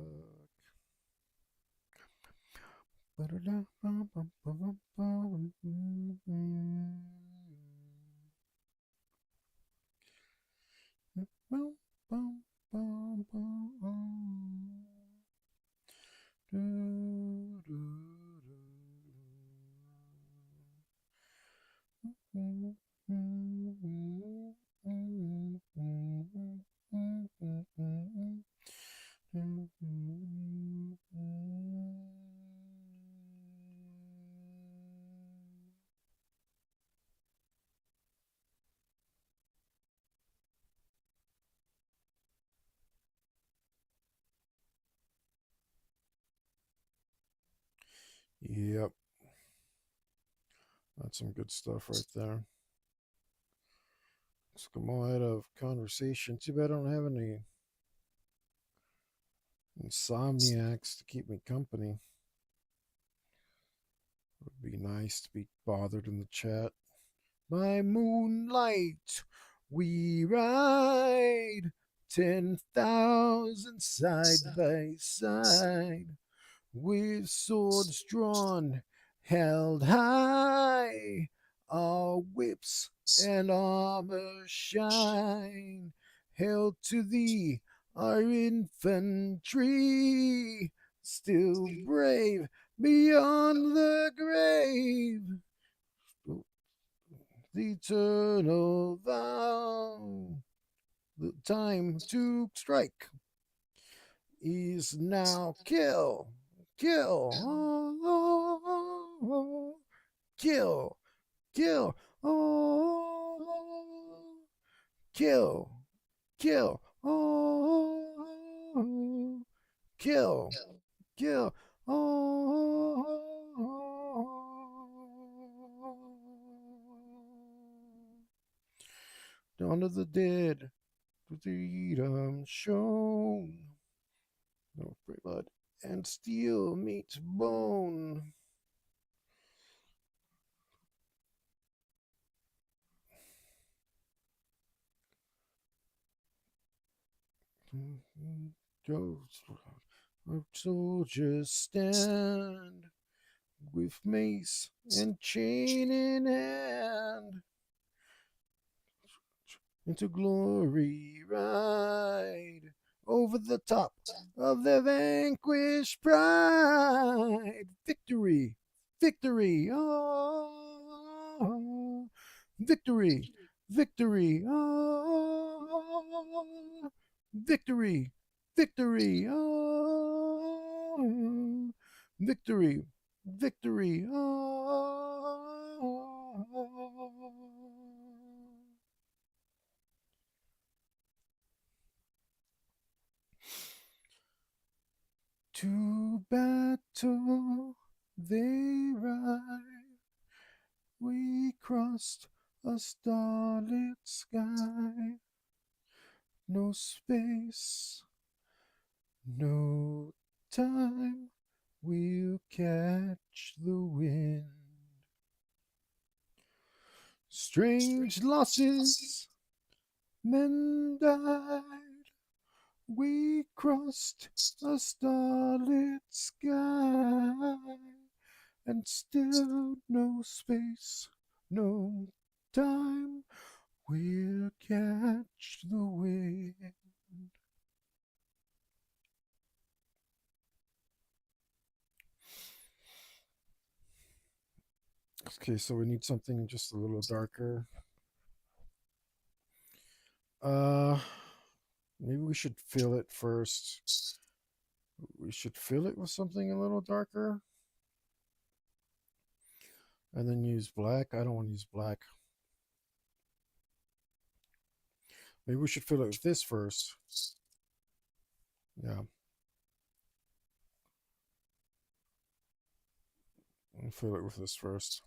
Yep, that's some good stuff right there. Let's come on out of conversation. Too bad I don't have any insomniacs to keep me company. It would be nice to be bothered in the chat. By moonlight, we ride 10,000 side by side, with swords drawn, held high, our whips and armor shine. Hail to thee, our infantry, still brave beyond the grave. The eternal vow, the time to strike is now. Kill, kill, kill, kill, kill, kill, kill, kill. Dawn of the dead, freedom shown. No blood and steel meets bone. Our soldiers stand with mace and chain in hand. Into glory ride over the top of the vanquished pride. Victory, victory, oh, victory, victory, oh, victory, victory, oh, victory, victory, oh. To battle they ride, we crossed a starlit sky. No space, no time, we'll catch the wind. Strange losses, men died. We crossed a starlit sky, and still no space, no time, we'll catch the wind. Okay, so we need something just a little darker. Maybe we should fill it first. We should fill it with something a little darker. And then use black. I don't want to use black. Maybe we should fill it with this first. Yeah. I'll fill it with this first.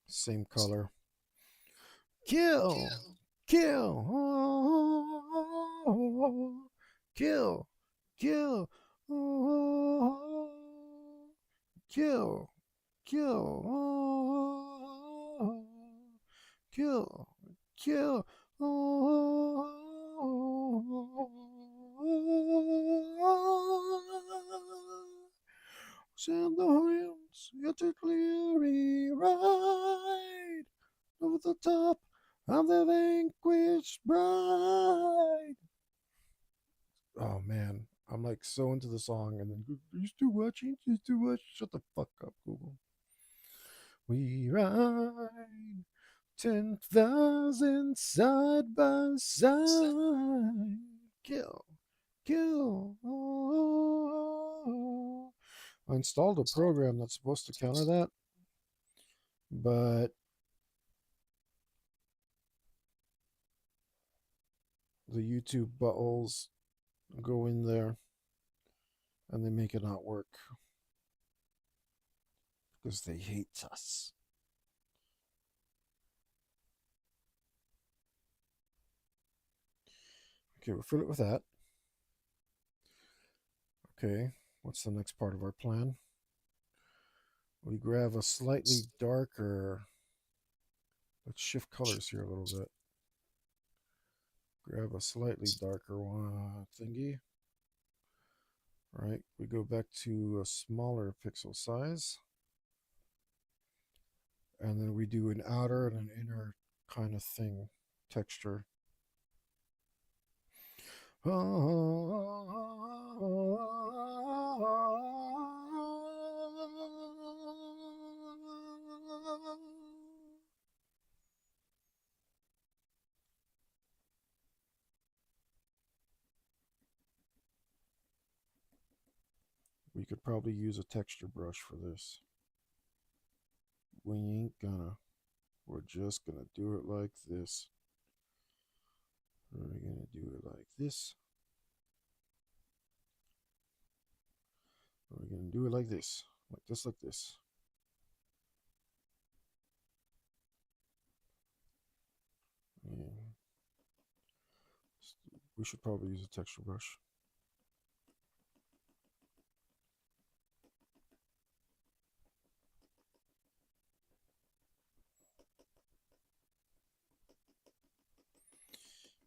Same color. Kill! Kill! Oh, kill! Kill! Oh, kill! Kill! Oh, kill! Kill! Oh, send the winds yet a cleary ride over the top of the vanquished bride. Oh man, I'm like so into the song, and then you still watching? You still watch? Shut the fuck up, Google. We ride 10,000 side by side. Kill, kill. Oh. I installed a program that's supposed to counter that, but the YouTube buttholes go in there and they make it not work because they hate us. Okay, we'll fill it with that. Okay, what's the next part of our plan? We grab a slightly darker. Let's shift colors here a little bit. Grab a slightly darker one thingy. Right, we go back to a smaller pixel size, and then we do an outer and an inner kind of thing, texture. We could probably use a texture brush for this. We ain't gonna. We're just gonna do it like this. We're gonna do it like this. We're gonna do it like this. Like this, like this. And we should probably use a texture brush.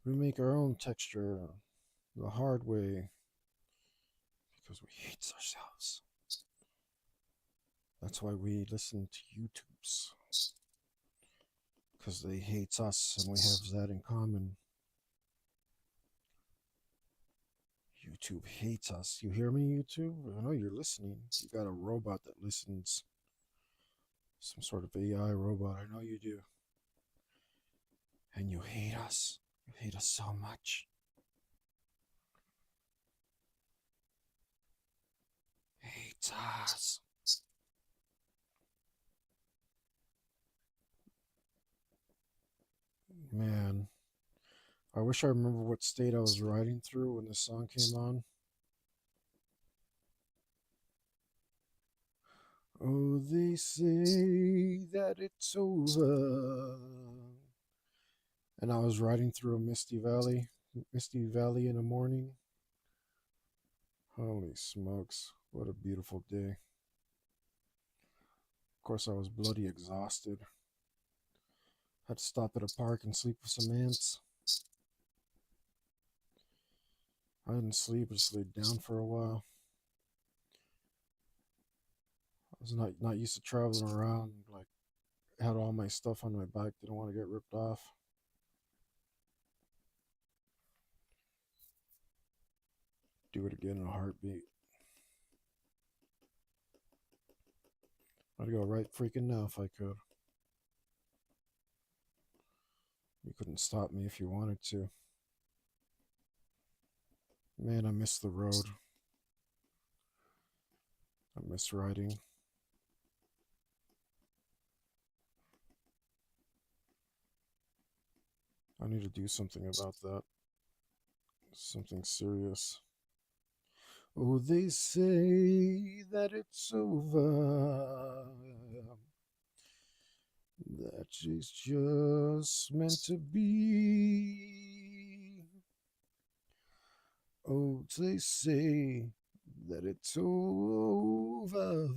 We make our own texture the hard way because we hate ourselves. That's why we listen to YouTubes. Because they hate us and we have that in common. YouTube hates us. You hear me, YouTube? I know you're listening. You got a robot that listens. Some sort of AI robot. I know you do. And you hate us. You hate us so much. Hate us. Man, I wish I remember what state I was riding through when this song came on. Oh, they say that it's over. And I was riding through a misty valley in the morning. Holy smokes, what a beautiful day. Of course, I was bloody exhausted. Had to stop at a park and sleep with some ants. I didn't sleep, I just laid down for a while. I was not used to traveling around, like, had all my stuff on my bike, didn't want to get ripped off. Do it again in a heartbeat. I'd go right freaking now if I could. You couldn't stop me if you wanted to. Man, I miss the road. I miss riding. I need to do something about that. Something serious. Oh, they say that it's over. That is just meant to be. Oh, they say that it's over.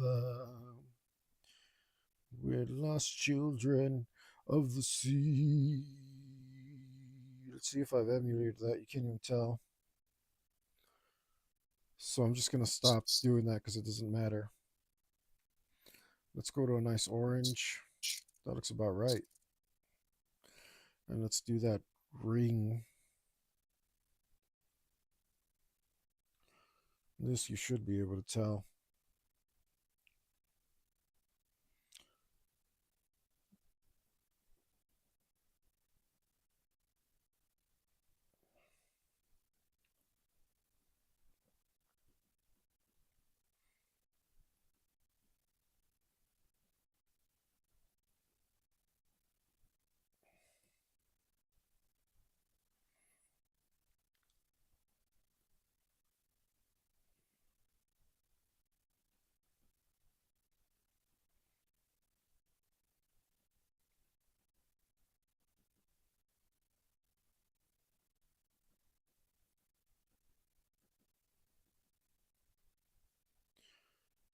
We're lost children of the sea. Let's see if I've emulated that. You can't even tell. So I'm just going to stop doing that because it doesn't matter. Let's go to a nice orange. That looks about right. And let's do that ring. This you should be able to tell.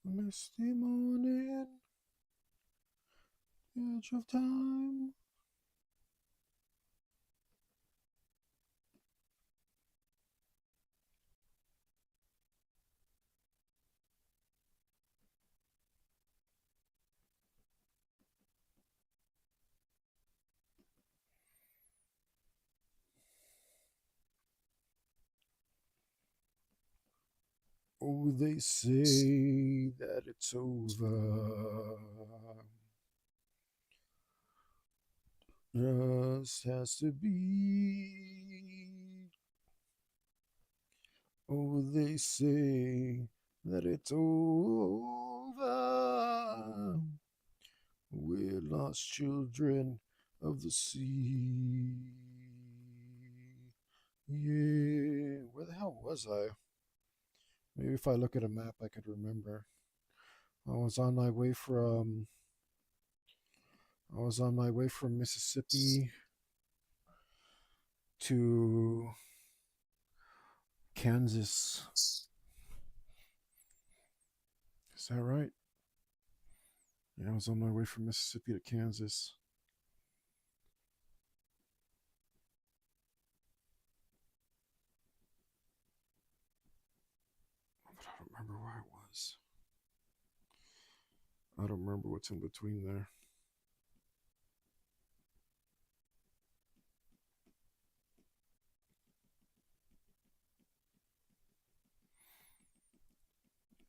Misty morning, edge of time. Oh, they say that it's over. Just has to be. Oh, they say that it's over. We're lost children of the sea. Yeah. Where the hell was I? Maybe if I look at a map, I could remember. I was on my way from. I was on my way from Mississippi to Kansas. Is that right? Yeah, I was on my way from Mississippi to Kansas. But I don't remember where I was. I don't remember what's in between there.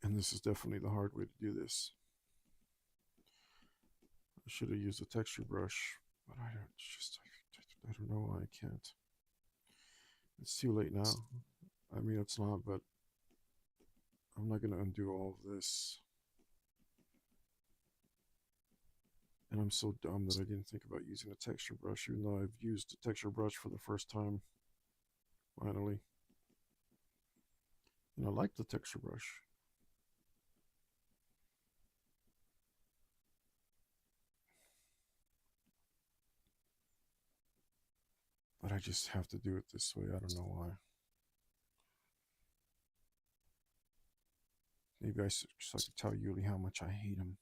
And this is definitely the hard way to do this. I should have used a texture brush, but I don't know why I can't. It's too late now. I mean, it's not, but I'm not going to undo all of this. And I'm so dumb that I didn't think about using a texture brush, even though I've used a texture brush for the first time, finally. And I like the texture brush. But I just have to do it this way. I don't know why. Maybe I should just like to tell Yuli how much I hate him.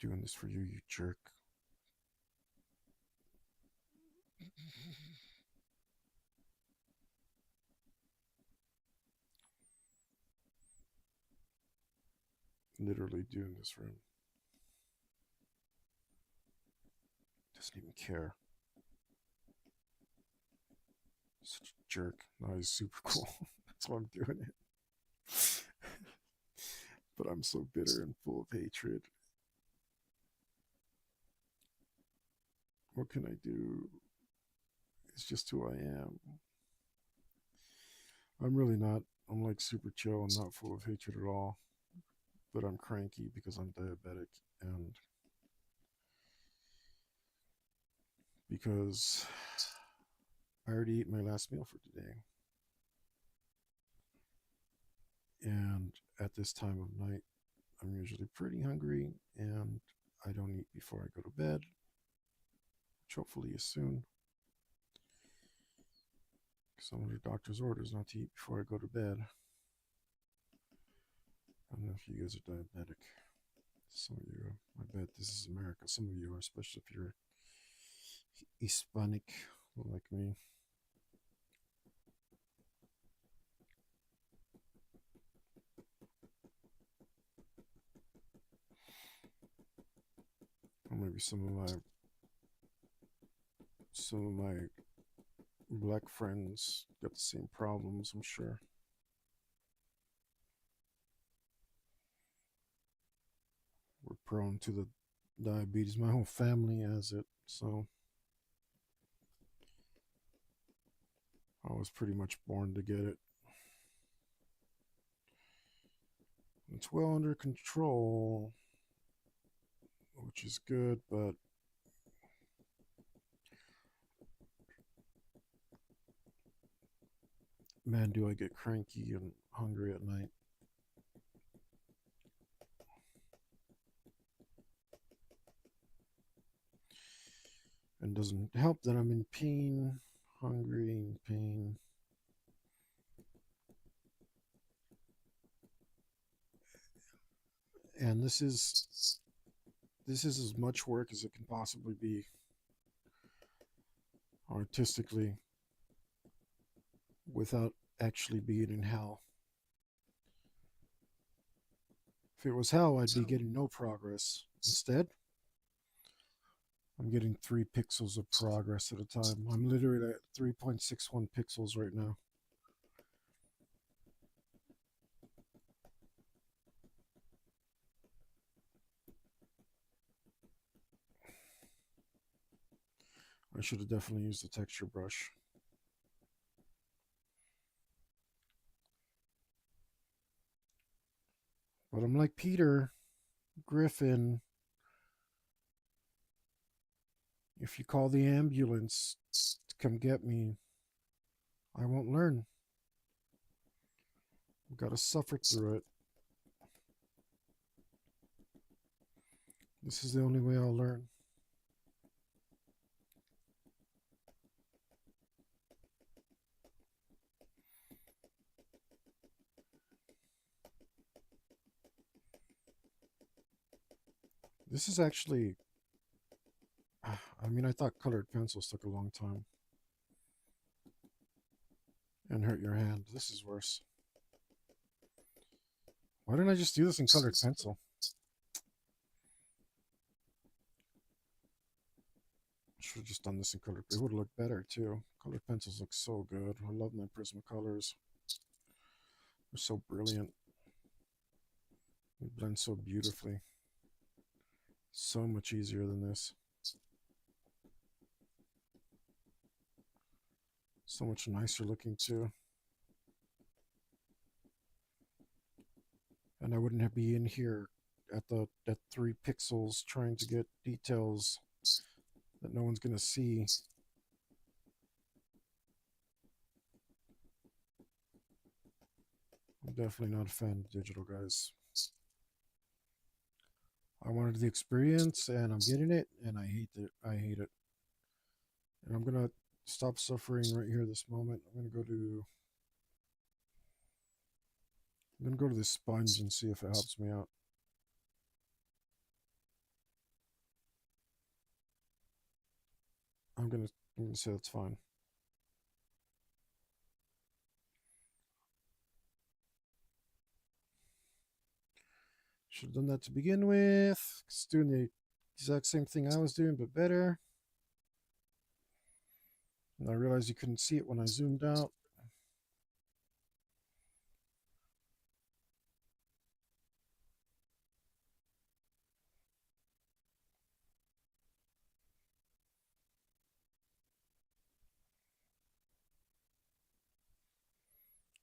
Doing this for you, you jerk. Literally doing this for him. Doesn't even care. Such a jerk. No, he's super cool. That's why I'm doing it. But I'm so bitter and full of hatred. What can I do? It's just who I am. I'm really not. I'm like super chill and not full of hatred at all. But I'm cranky because I'm diabetic and because I already ate my last meal for today. And at this time of night, I'm usually pretty hungry and I don't eat before I go to bed, which hopefully is soon. Because I'm under doctor's orders not to eat before I go to bed. I don't know if you guys are diabetic. Some of you, I bet this is America. Some of you are, especially if you're Hispanic like me. Or maybe some of my black friends got the same problems, I'm sure. We're prone to the diabetes. My whole family has it, so I was pretty much born to get it. It's well under control, which is good, but man, do I get cranky and hungry at night. And doesn't help that I'm in pain, hungry, in pain. And this is as much work as it can possibly be artistically without actually being in hell. If it was hell, I'd be getting no progress. Instead, I'm getting 3 pixels of progress at a time. I'm literally at 3.61 pixels right now. I should have definitely used the texture brush. But I'm like Peter Griffin. If you call the ambulance to come get me, I won't learn. I've got to suffer through it. This is the only way I'll learn. This is actually... I mean, I thought colored pencils took a long time. And hurt your hand. This is worse. Why didn't I just do this in colored pencil? Should have just done this in colored. It would have looked better too. Colored pencils look so good. I love my Prismacolors. They're so brilliant. They blend so beautifully. So much easier than this. So much nicer looking too. And I wouldn't be in here at 3 pixels trying to get details that no one's gonna see. I'm definitely not a fan of digital, guys. I wanted the experience, and I'm getting it, and I hate it. I hate it. And I'm gonna stop suffering right here this moment. I'm gonna go to this sponge and see if it helps me out. I'm gonna say that's fine. Should have done that to begin with. It's doing the exact same thing I was doing, but better. And I realized you couldn't see it when I zoomed out.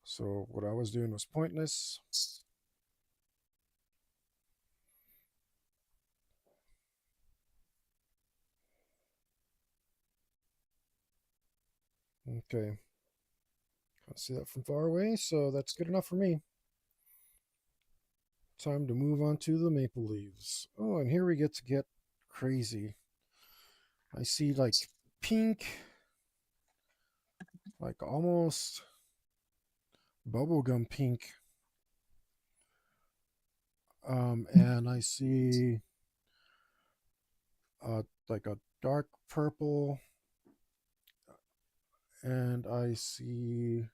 So what I was doing was pointless. Okay. Can't see that from far away, so that's good enough for me. Time to move on to the maple leaves. Oh, and here we get to get crazy. I see like pink, like almost bubblegum pink. And I see like a dark purple, and I see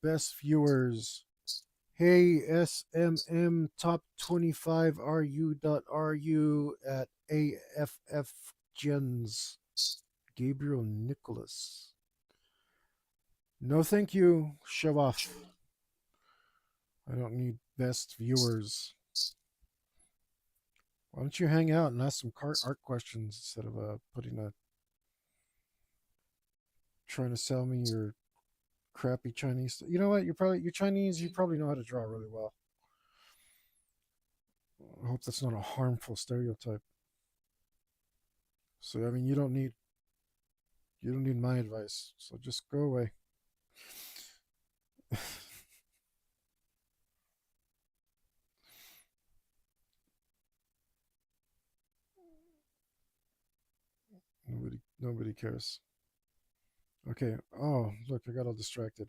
best viewers. Hey, SMM top 25 RU.RU at AFF Gens. Gabriel Nicholas. No, thank you. Shove off. I don't need best viewers. Why don't you hang out and ask some art questions instead of trying to sell me your crappy Chinese? You know what? You're Chinese. You probably know how to draw really well. I hope that's not a harmful stereotype. So I mean, you don't need my advice. So just go away. Nobody cares. Okay. Oh, look, I got all distracted.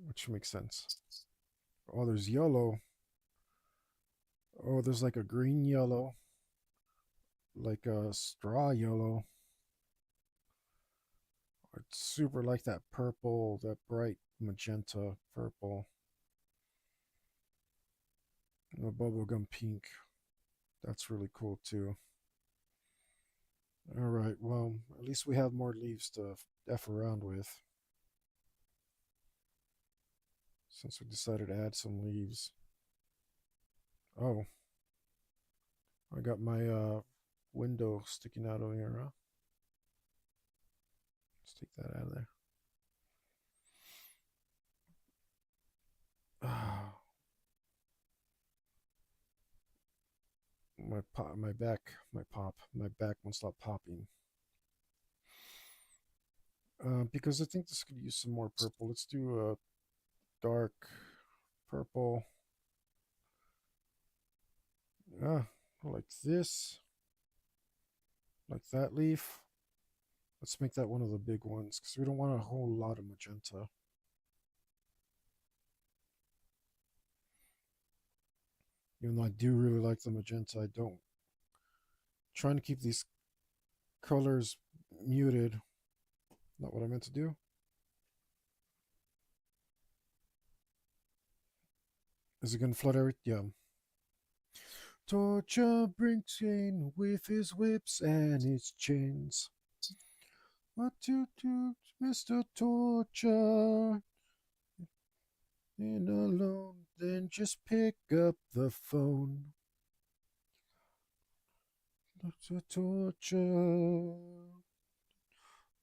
Which makes sense. Oh, there's yellow. Oh, there's like a green yellow. Like a straw yellow. It's super like that purple, that bright magenta purple. And a bubblegum pink. That's really cool too. All right, well, at least we have more leaves to F around with. Since we decided to add some leaves. Oh. I got my window sticking out over here, huh? Let's take that out of there. Ah, my back won't stop popping. Because I think this could use some more purple. Let's do a dark purple. Ah, like this, like that leaf. Let's make that one of the big ones because we don't want a whole lot of magenta. Even though I do really like the magenta, I don't. Trying to keep these colors muted. Not what I meant to do. Is it going to flood everything? Yeah. Torture brings in with his whips and his chains. What to do, Mr. Torture? In alone, then just pick up the phone. Dr. Torture,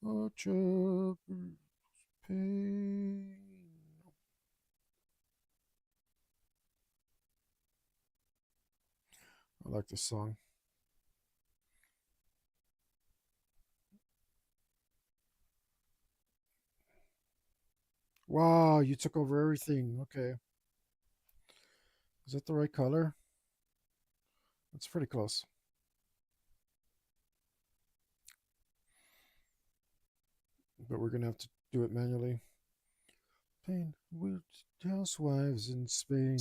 torture, pain. I like this song. Wow, you took over everything. Okay. Is that the right color? That's pretty close. But we're going to have to do it manually. Pain with housewives in Spain.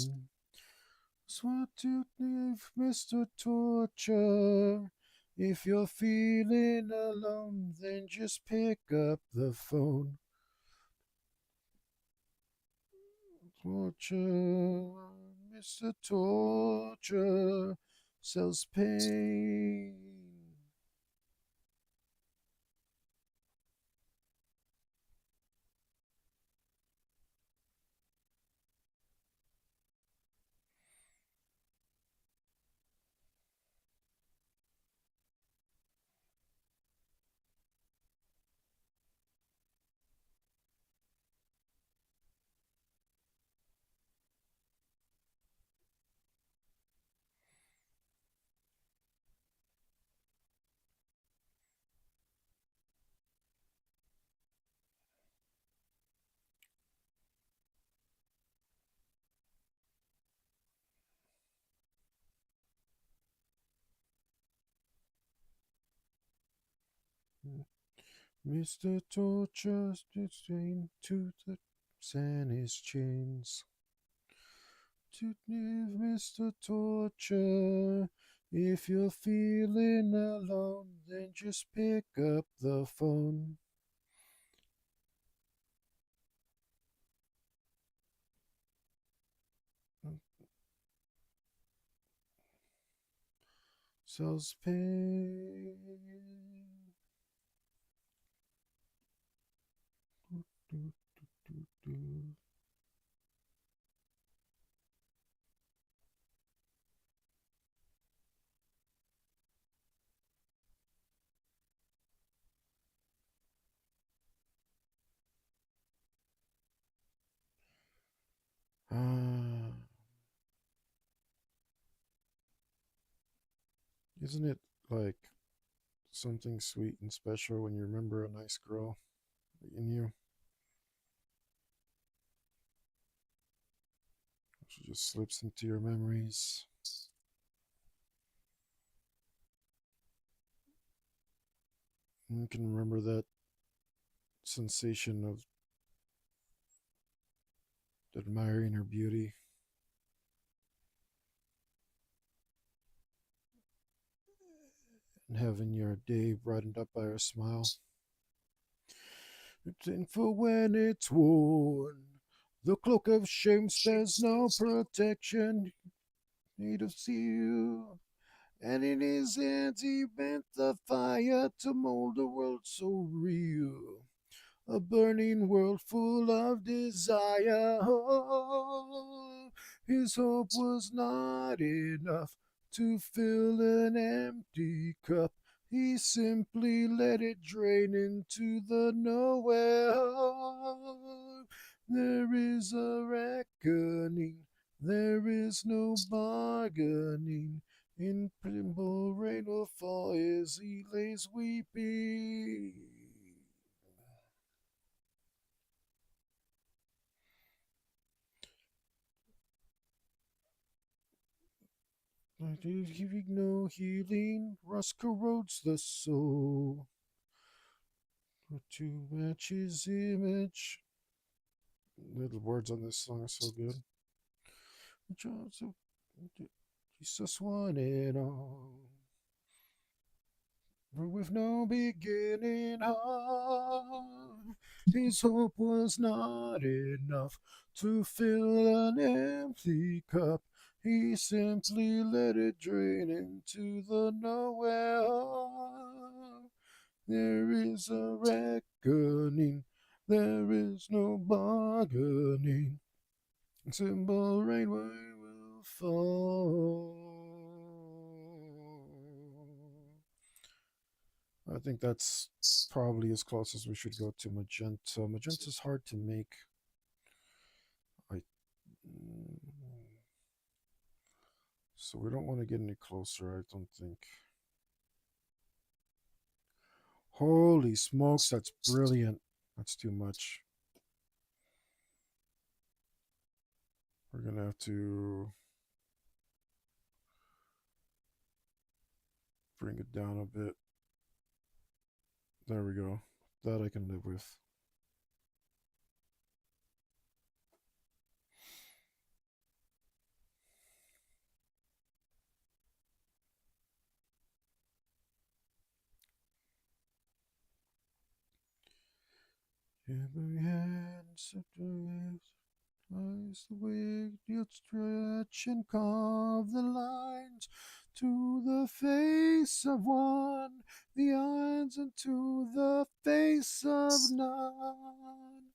What to leave, Mr. Torture? If you're feeling alone, then just pick up the phone. Torture, Mr. Torture sells pain. Mr. Torture chained to the and his chains. To leave, Mr. Torture. If you're feeling alone, then just pick up the phone. Sells pain. Do, do, do. Ah, isn't it like something sweet and special when you remember a nice girl that you knew? She just slips into your memories. And you can remember that sensation of admiring her beauty and having your day brightened up by her smile. And for when it's worn, the cloak of shame spares no protection. Made of steel, and in his hands he bent the fire to mold a world so real. A burning world full of desire. Oh, his hope was not enough to fill an empty cup. He simply let it drain into the nowhere. There is a reckoning, there is no bargaining. Invisible rain will fall as he lays weeping. Like giving no healing, rust corrodes the soul. To match his image. The words on this song are so good. Jesus wanted all. With no beginning of, his hope was not enough to fill an empty cup. He simply let it drain into the nowhere. There is a reckoning, there is no bargaining. Simple rain will fall. I think that's probably as close as we should go to magenta. Magenta's hard to make. I so we don't want to get any closer, I don't think. Holy smokes, that's brilliant. That's too much. We're gonna have to bring it down a bit. There we go. That I can live with. Every hand separates, eyes the way you stretch and carve the lines to the face of one, the eyes into the face of none.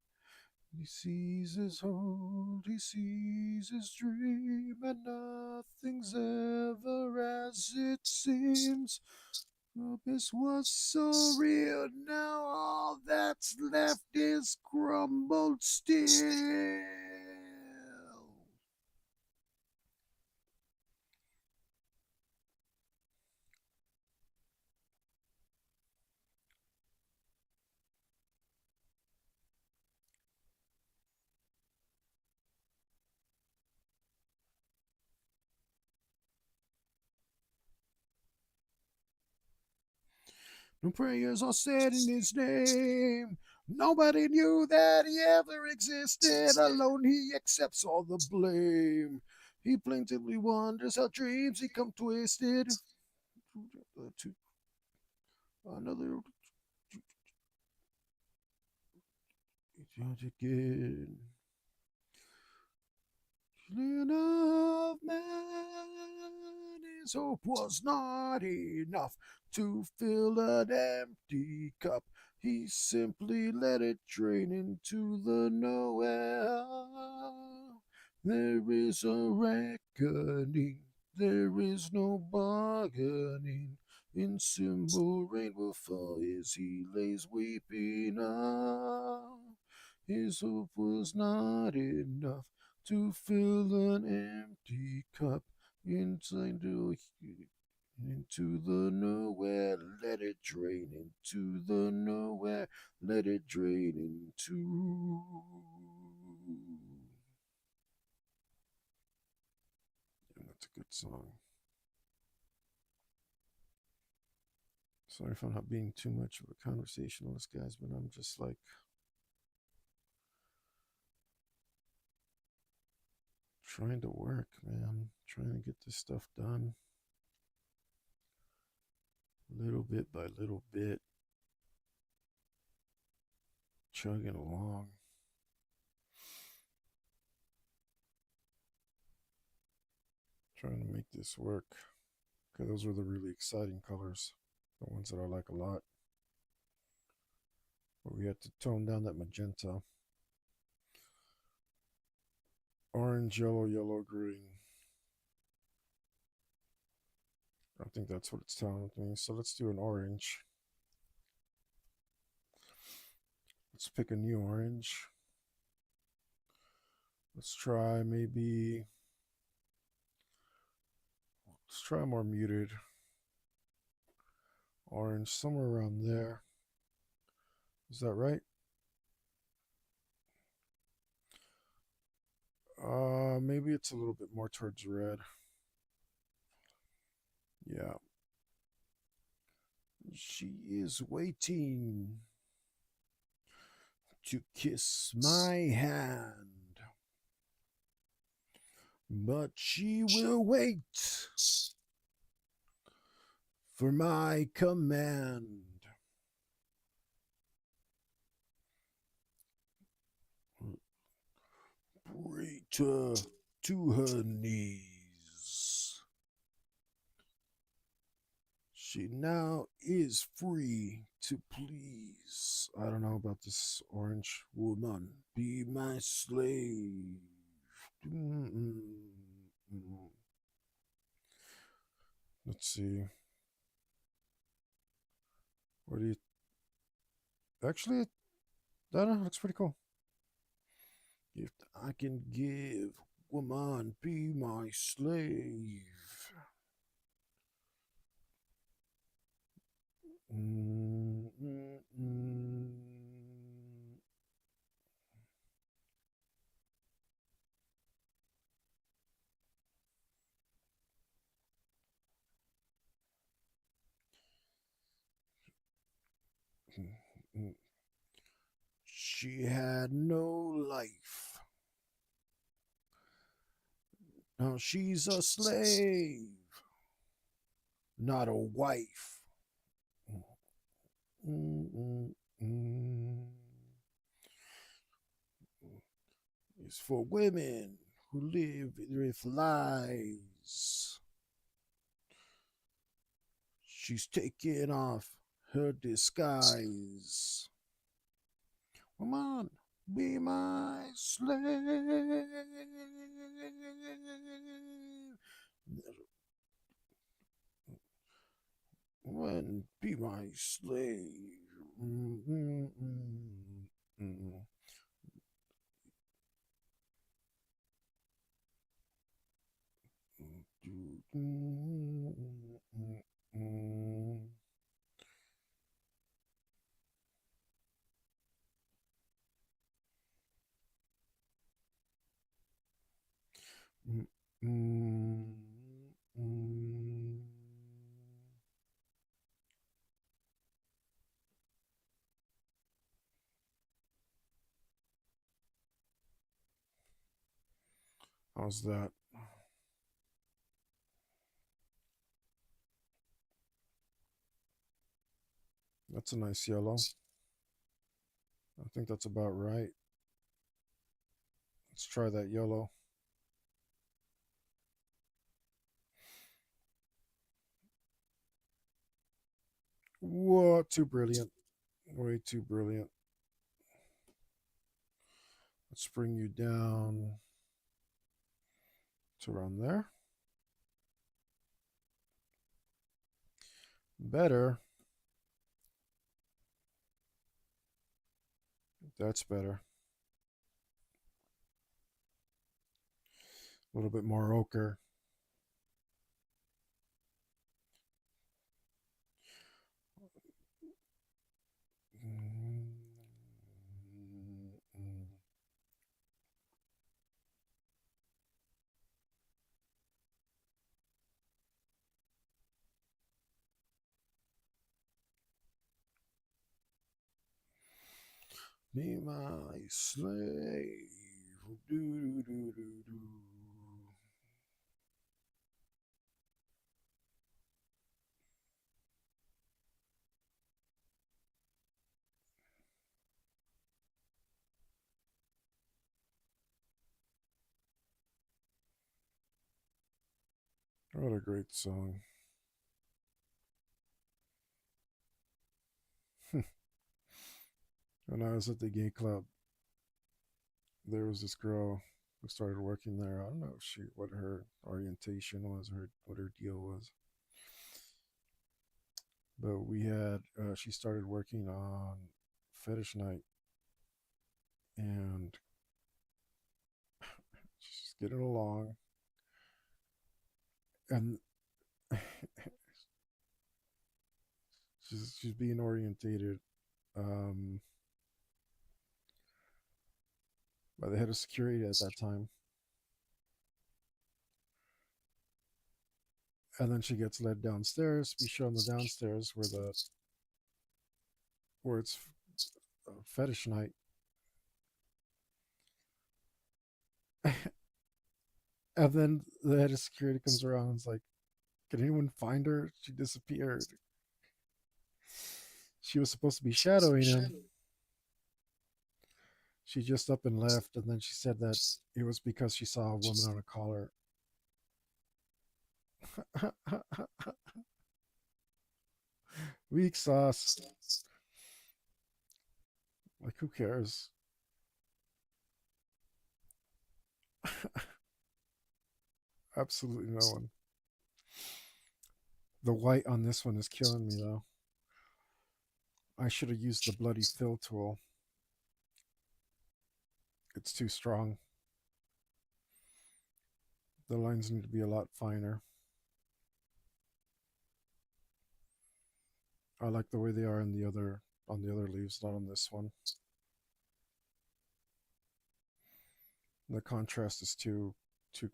He sees his hold, he sees his dream, and nothing's ever as it seems. This was so real, now all that's left is crumbled steel. No prayers are said in his name. Nobody knew that he ever existed. Alone he accepts all the blame. He plaintively wonders how dreams become twisted. To another again. Of man, his hope was not enough to fill an empty cup. He simply let it drain into the nowhere. There is a reckoning, there is no bargaining. In symbol rain will fall as he lays weeping up. His hope was not enough to fill an empty cup into the nowhere. Let it drain into the nowhere. Let it drain into. And that's a good song. Sorry if I'm not being too much of a conversationalist, guys, but I'm just like trying to work, man. Trying to get this stuff done. Little bit by little bit. Chugging along. Trying to make this work. Okay, those were the really exciting colors. The ones that I like a lot. But we had to tone down that magenta. Orange, yellow, yellow, green. I think that's what it's telling me. So let's do an orange. Let's pick a new orange. Let's try maybe. Let's try more muted orange, somewhere around there. Is that right? Maybe it's a little bit more towards red. Yeah. She is waiting to kiss my hand, but she will wait for my command. Bring her to her knees. She now is free to please. I don't know about this orange woman. Be my slave. Let's see. What do you. Actually, I don't know. Looks pretty cool. If I can give, woman, be my slave. Mm, mm, mm. She had no life. Now she's a slave, not a wife. Mm, mm, mm. It's for women who live with lies. She's taking off her disguise. Come on, be my slave. When be my slave. Mm, mm, mm, mm. How's that? That's a nice yellow. I think that's about right. Let's try that yellow. What? Too brilliant. Way too brilliant. Let's bring you down to around there. Better. That's better. A little bit more ochre. Be my slave. Do, do, do, do, do. What a great song. When I was at the gay club, there was this girl who started working there. I don't know if what her orientation was or what her deal was. But we had she started working on fetish night, and she's getting along, and she's being orientated um, by the head of security at that time. And then she gets led downstairs. We show them the downstairs where it's fetish night. And then the head of security comes around and is like, "Can anyone find her? She disappeared." She was supposed to be shadowing him. She just up and left, and then she said that it was because she saw a woman on a collar. Weak sauce. Like, who cares? Absolutely no one. The white on this one is killing me, though. I should have used the bloody fill tool. It's too strong. The lines need to be a lot finer. I like the way they are in the other on the other leaves, not on this one. The contrast is too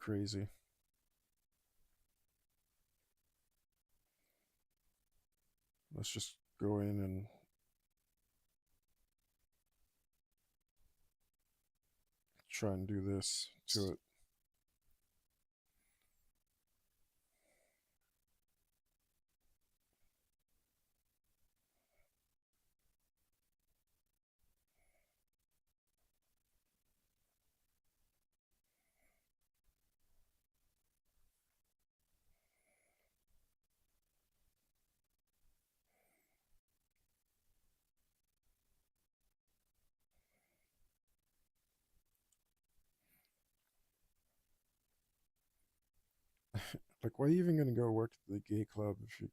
crazy. Let's just go in and try and do this to it. Like, why are you even gonna go work at the gay club if you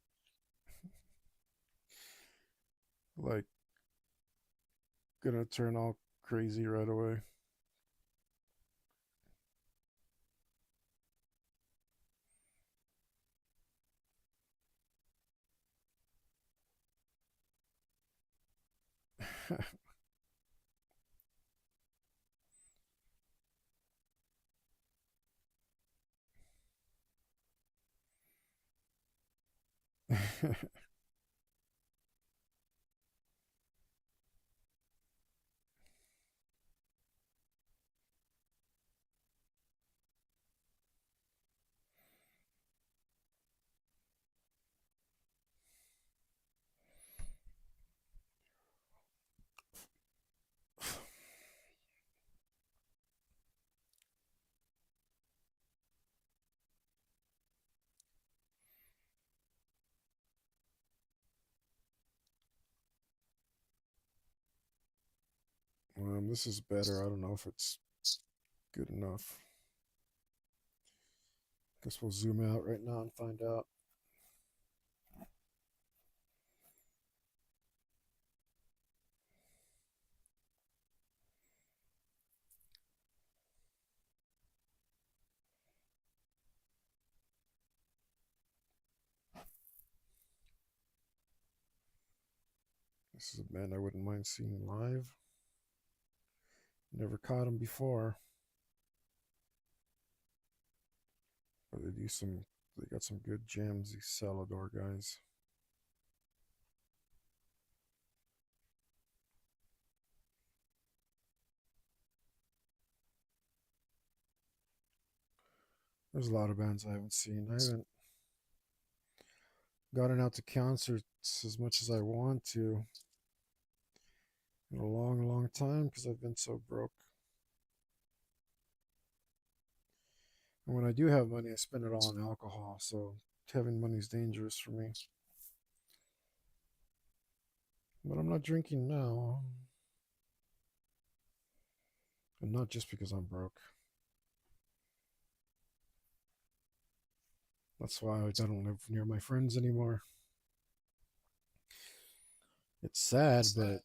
like gonna turn all crazy right away? This is better. I don't know if it's good enough. Guess we'll zoom out right now and find out. This is a band I wouldn't mind seeing live. Never caught them before. But they got some good jams, these Salador guys. There's a lot of bands I haven't seen. I haven't gotten out to concerts as much as I want to in a long time because I've been so broke. And when I do have money, I spend it all on alcohol. So having money is dangerous for me. But I'm not drinking now. And not just because I'm broke. That's why I don't live near my friends anymore. It's sad, but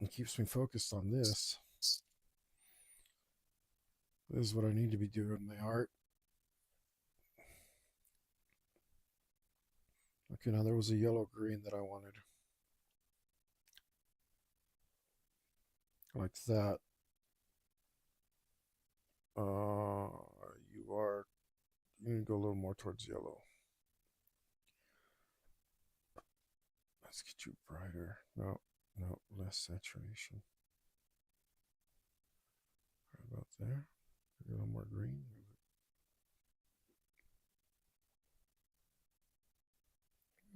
it keeps me focused on this. This is what I need to be doing in the art. Okay, now there was a yellow green that I wanted. Like that. You are. You need to go a little more towards yellow. Let's get you brighter. No, no, less saturation. Right about there. A little more green.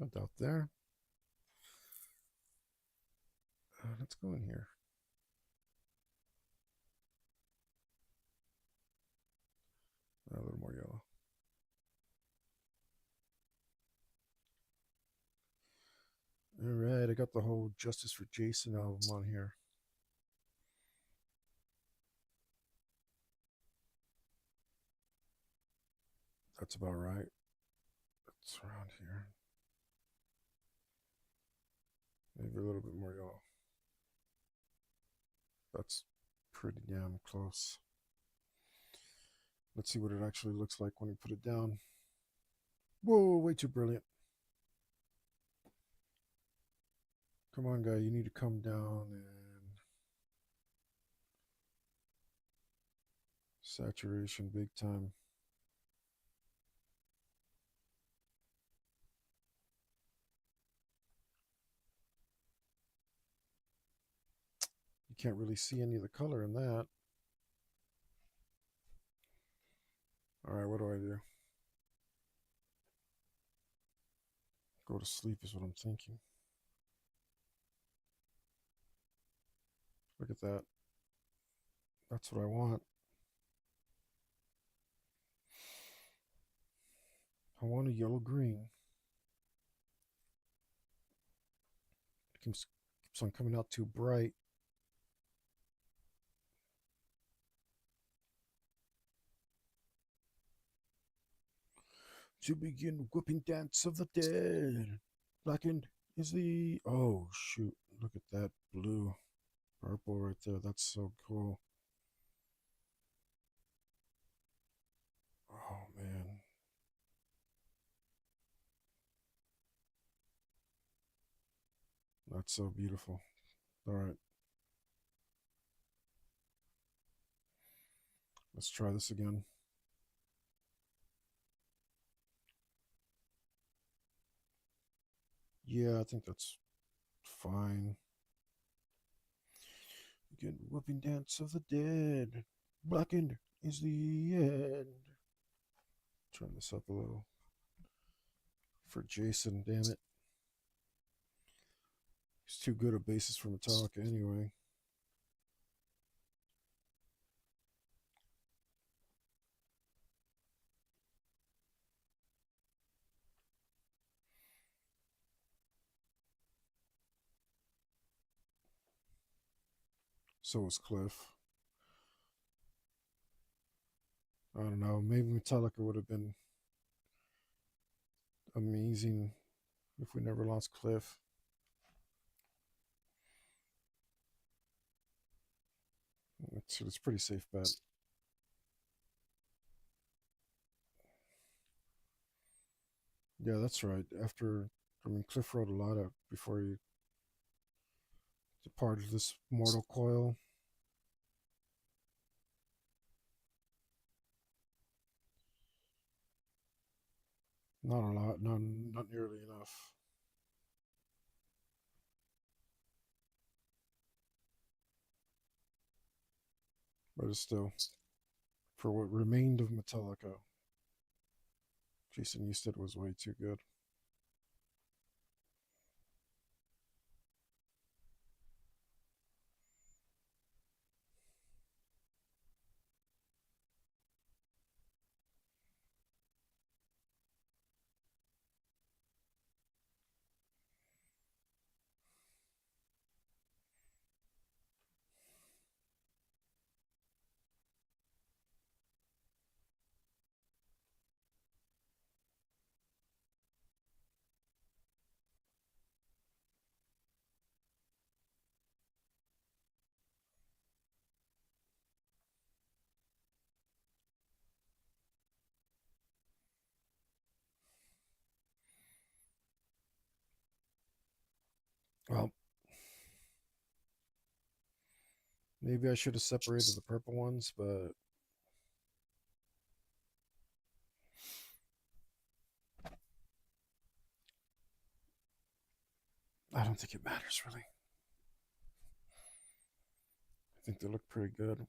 About there. Let's go in here. A little more yellow. All right, I got the whole Justice for Jason album on here. That's about right. It's around here. Maybe a little bit more yellow. That's pretty damn close. Let's see what it actually looks like when we put it down. Whoa, way too brilliant. Come on, guy, you need to come down and saturation big time. You can't really see any of the color in that. All right, what do I do? Go to sleep is what I'm thinking. Look at that. That's what I want. I want a yellow green. It keeps on coming out too bright. To begin whooping dance of the dead. Blackened is the. Oh, shoot. Look at that blue. Purple right there. That's so cool. Oh, man. That's so beautiful. All right. Let's try this again. Yeah, I think that's fine. Again, whooping dance of the dead. Blackened is the end. Turn this up a little. For Jason, damn it. He's too good a bassist for Metallica anyway. So was Cliff. I don't know. Maybe Metallica would have been amazing if we never lost Cliff. It's a pretty safe bet. Yeah, that's right. Cliff wrote a lot of before he departed this mortal coil. Not a lot, not nearly enough. But it's still, for what remained of Metallica, Jason Newsted was way too good. Well, maybe I should have separated the purple ones, but I don't think it matters really. I think they look pretty good.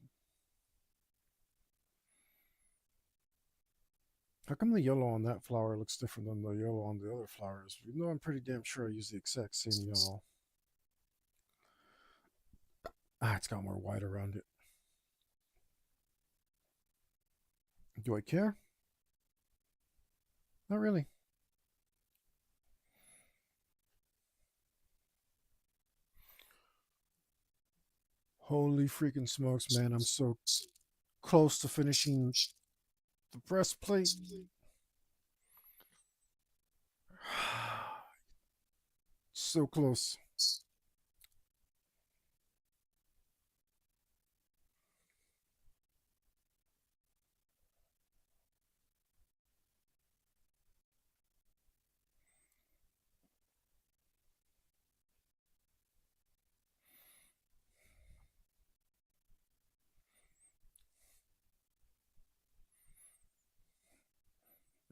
How come the yellow on that flower looks different than the yellow on the other flowers? Even though I'm pretty damn sure I use the exact same yellow. Ah, it's got more white around it. Do I care? Not really. Holy freaking smokes, man. I'm so close to finishing the breastplate. So close.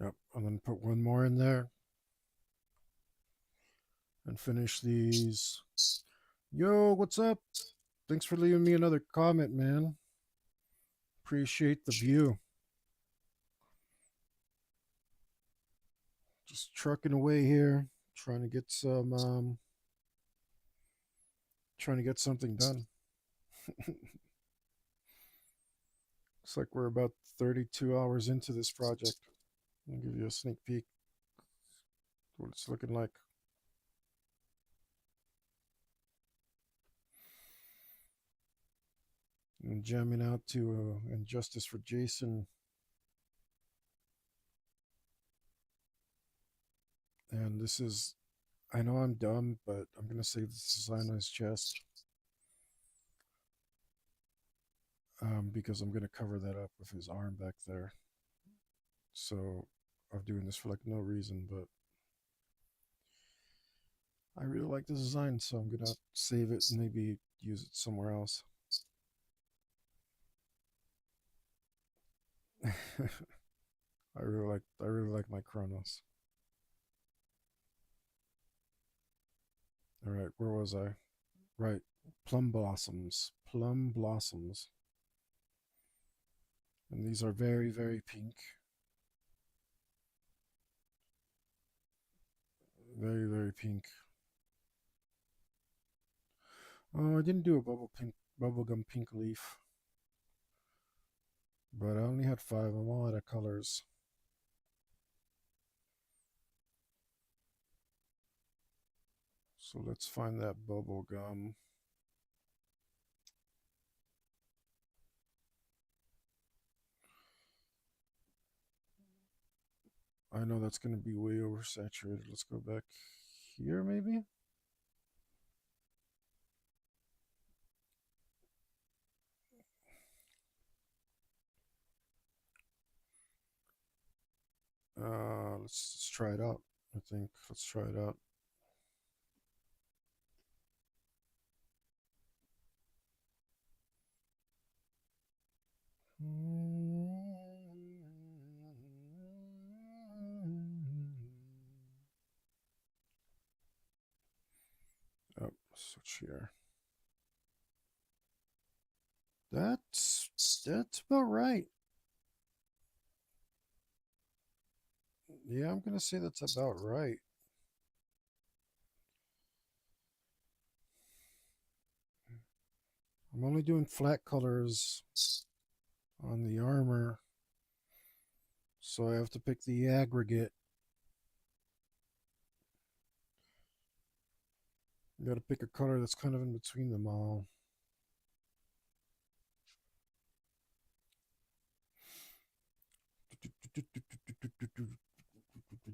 Yep, and then put one more in there and finish these. Yo, what's up? Thanks for leaving me another comment, man. Appreciate the view. Just trucking away here, trying to get trying to get something done. Looks like we're about 32 hours into this project. I'll give you a sneak peek what it's looking like. I'm jamming out to Injustice for Jason. And this is, I know I'm dumb, but I'm going to say this design on his chest. Because I'm going to cover that up with his arm back there. So I'm doing this for like no reason, but I really like the design, so I'm going to save it and maybe use it somewhere else. I really like my Chronos. All right, where was I? Right, plum blossoms. Plum blossoms. And these are very, very pink. Very, very pink. Oh, I didn't do a bubblegum pink leaf. But I only had 5. I'm all out of colors. So let's find that bubblegum. I know that's going to be way oversaturated. Let's go back here, maybe? Let's try it out. I think let's try it out. Oh, switch here. That's about right. Yeah, I'm gonna say that's about right. I'm only doing flat colors on the armor, so I have to pick the aggregate. You gotta pick a color that's kind of in between them all.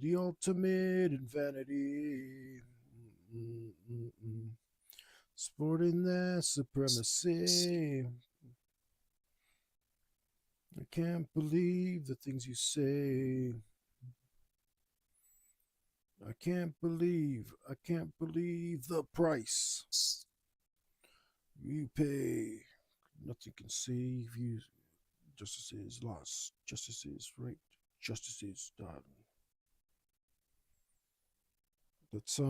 The ultimate in vanity. Sporting that supremacy. I can't believe the things you say. I can't believe the price you pay. Nothing can save you. Justice is lost. Justice is right. Justice is done. That's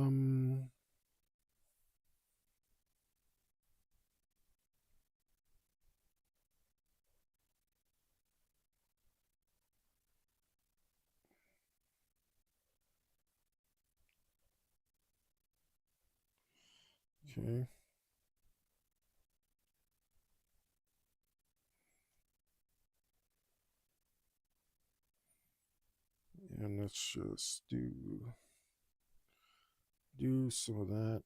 okay. And let's just do some of that.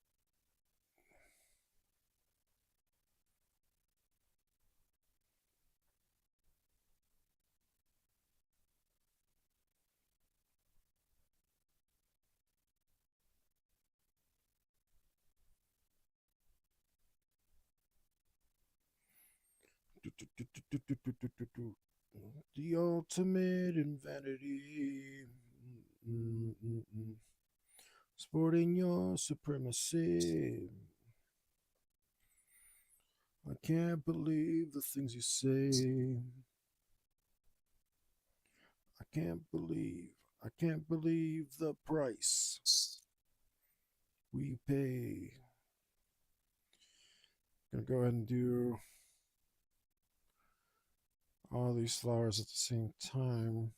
The ultimate in vanity. Sporting your supremacy. I can't believe the things you say. I can't believe. I can't believe the price we pay. Gonna go ahead and do all these flowers at the same time.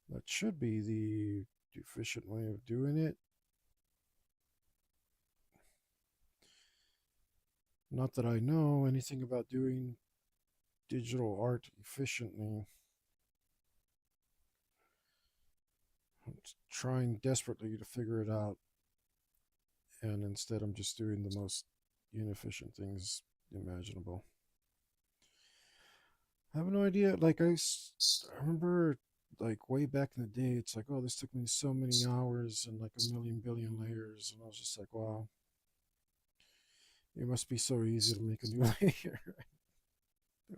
That should be the efficient way of doing it. Not that I know anything about doing digital art efficiently. I'm trying desperately to figure it out, and instead I'm just doing the most inefficient things imaginable. I have no idea. I remember like way back in the day, it's like, oh, this took me so many hours and like a million billion layers, and I was just like, wow, it must be so easy to make a new layer.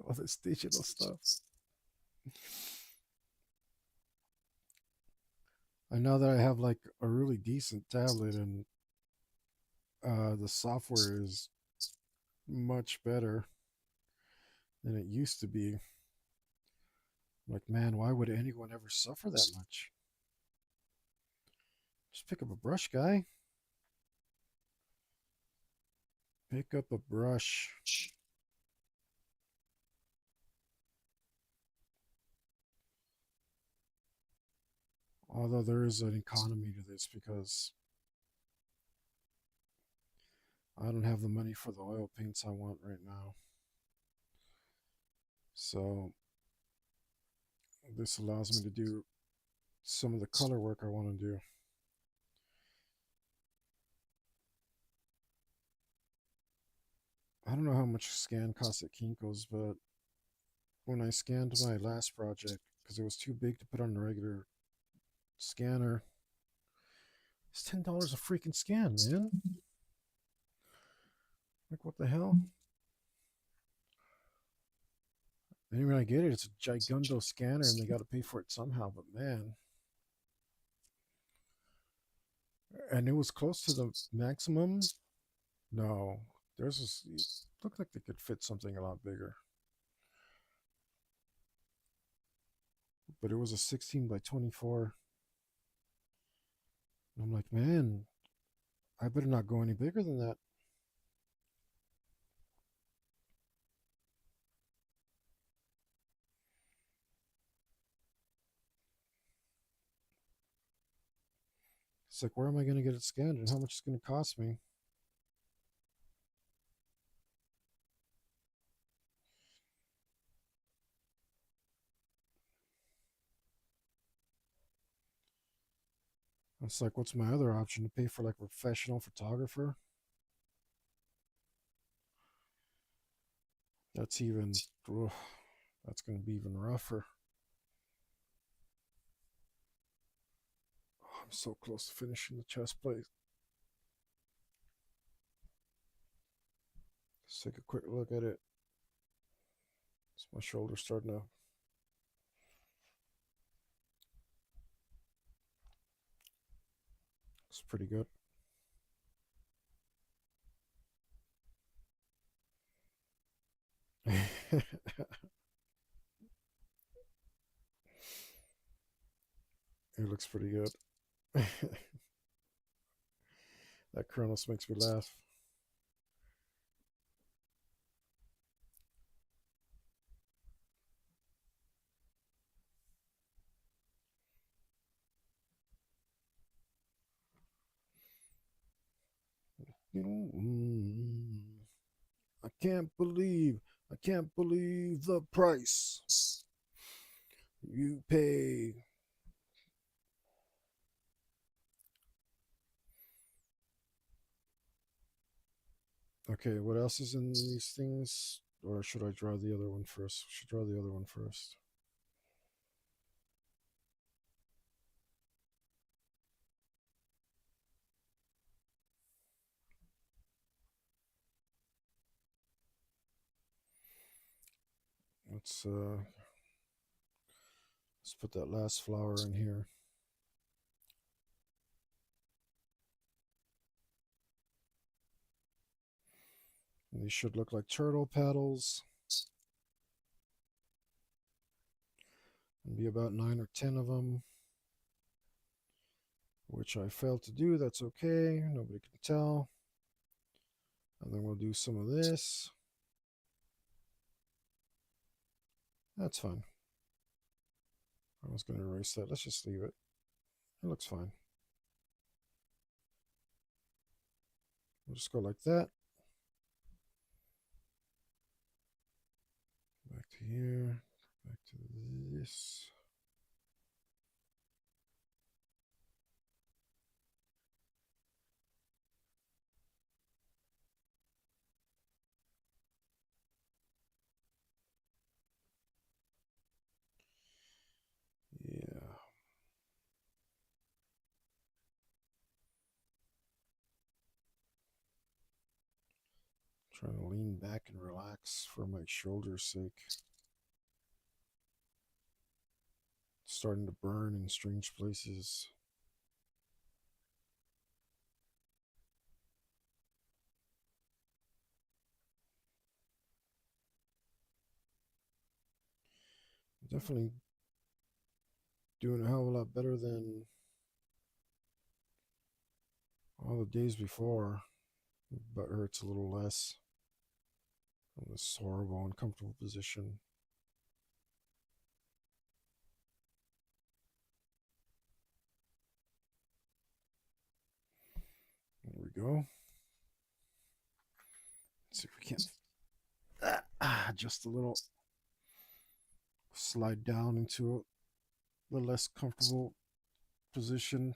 All this digital stuff. I know that I have like a really decent tablet, and the software is much better than it used to be. Like, man, why would anyone ever suffer that much? Just pick up a brush, guy. Pick up a brush. Although there is an economy to this because I don't have the money for the oil paints I want right now. So this allows me to do some of the color work I want to do. I don't know how much scan costs at Kinko's, but when I scanned my last project, because it was too big to put on a regular scanner, it's $10 a freaking scan, man. Like, what the hell? And when I get it, it's a gigundo scanner, and they got to pay for it somehow. But man, and it was close to the maximum. No, there's this. It looked like they could fit something a lot bigger, but it was a 16 by 24. And I'm like, man, I better not go any bigger than that. It's like, where am I going to get it scanned, and how much it's going to cost me? It's like, what's my other option? To pay for like a professional photographer? That's even, ugh, that's going to be even rougher. Oh, I'm so close to finishing the chest plate. Let's take a quick look at it. It's my shoulder starting to. Looks pretty good. It looks pretty good. That Chronos makes me laugh. I can't believe the price you pay. Okay, what else is in these things? Or should I draw the other one first? Should draw the other one first. Let's put that last flower in here. And these should look like turtle paddles. And be about 9 or 10 of them. Which I failed to do. That's okay. Nobody can tell. And then we'll do some of this. That's fine. I was going to erase that. Let's just leave it. It looks fine. We'll just go like that. Back to here. Back to this. Yeah. Trying to lean back and relax for my shoulder's sake. It's starting to burn in strange places. Definitely doing a hell of a lot better than all the days before. But hurts a little less from this horrible, uncomfortable position. There we go. Let's see if we can just a little slide down into the less comfortable position.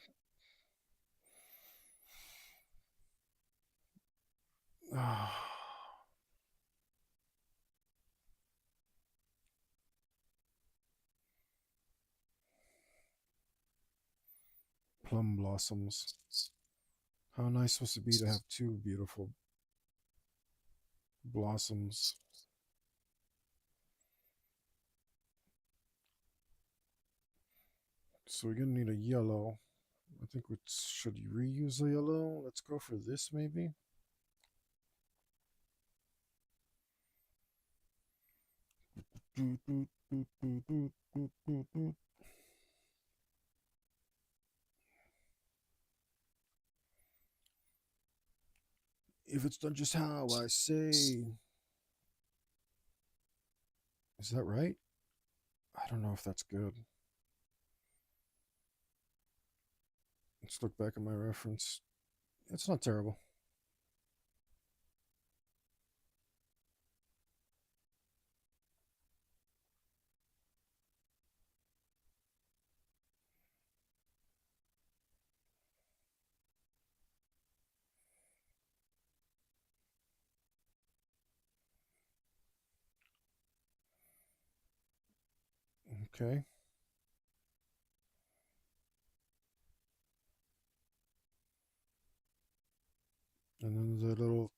Plum blossoms. How nice must it be to have two beautiful blossoms? So we're gonna need a yellow. I think we should reuse a yellow. Let's go for this maybe. If it's done just how I say. Is that right? I don't know if that's good. Let's look back at my reference. It's not terrible. Okay. And then the little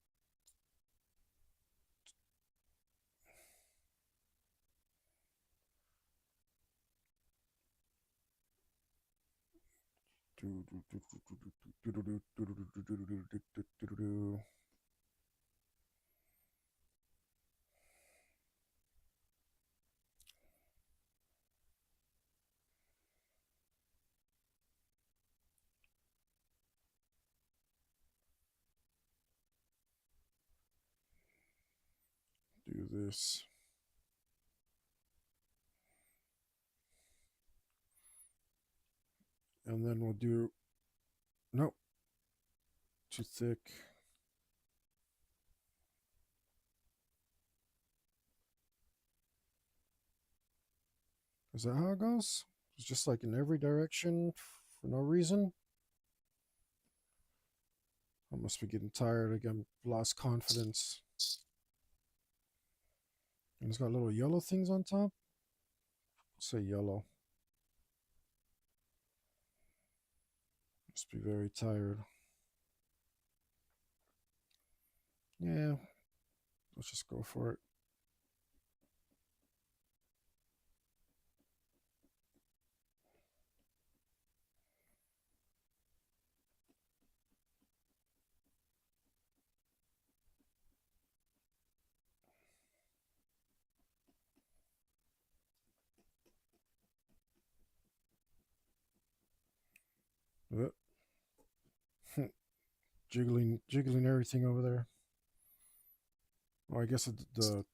Do this. And then we'll do, nope, too thick. Is that how it goes? It's just like in every direction for no reason. I must be getting tired again. Lost confidence. And it's got little yellow things on top. Let's say yellow. Must be very tired. Yeah, let's just go for it. Jiggling everything over there. Oh, I guess the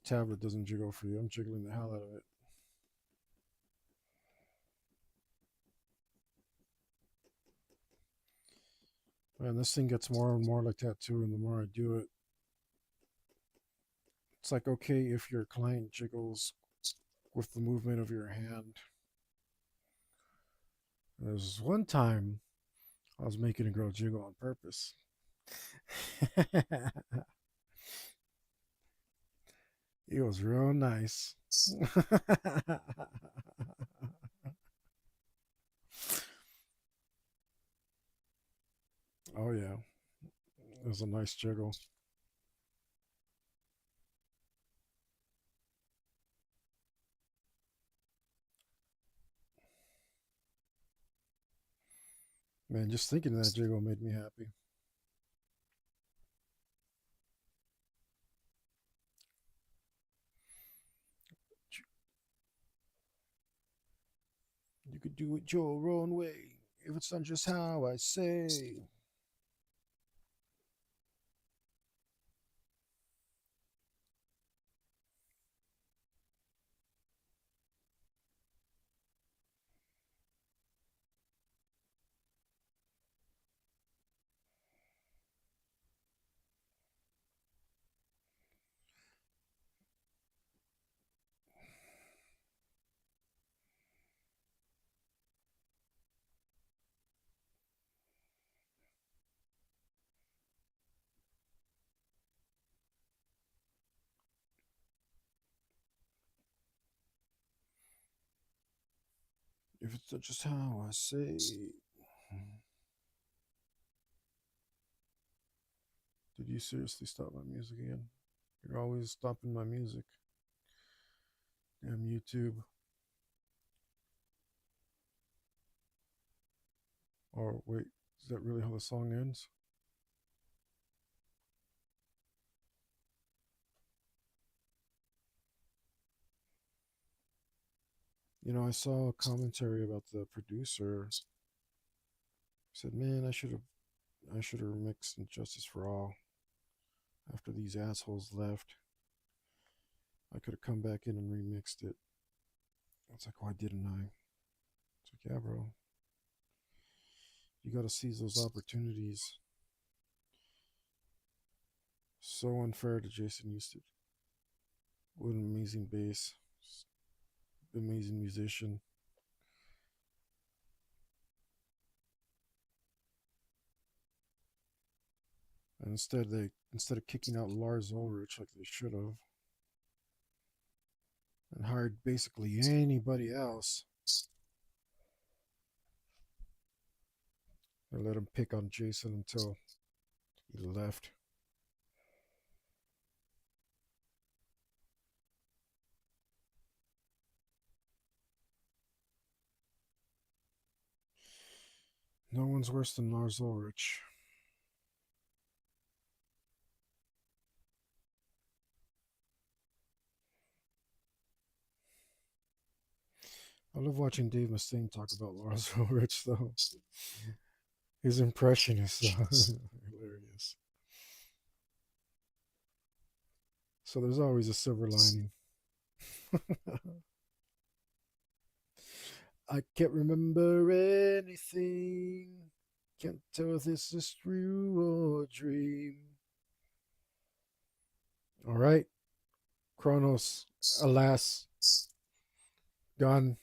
tablet doesn't jiggle for you. I'm jiggling the hell out of it. Man, this thing gets more and more like that too, and the more I do it, it's like okay if your client jiggles with the movement of your hand. There was one time I was making a girl jiggle on purpose. It was real nice. Oh yeah, it was a nice jiggle. Man, just thinking of that jiggle made me happy. You could do it your own way if it's done just how I say. If it's done just how I say. Did you seriously stop my music again? You're always stopping my music. Damn YouTube. Or wait, is that really how the song ends? You know, I saw a commentary about the producer. He said, "Man, I should have remixed Injustice for All after these assholes left. I could have come back in and remixed it." It's like, why didn't I? It's like, yeah, bro. You got to seize those opportunities. So unfair to Jason Newsted. What an amazing bass, amazing musician. And instead of kicking out Lars Ulrich like they should have, and hired basically anybody else, they let him pick on Jason until he left. No one's worse than Lars Ulrich. I love watching Dave Mustaine talk about Lars Ulrich, though. His impression is hilarious. So there's always a silver lining. I can't remember anything. Can't tell if this is true or a dream. All right. Chronos, alas, gone.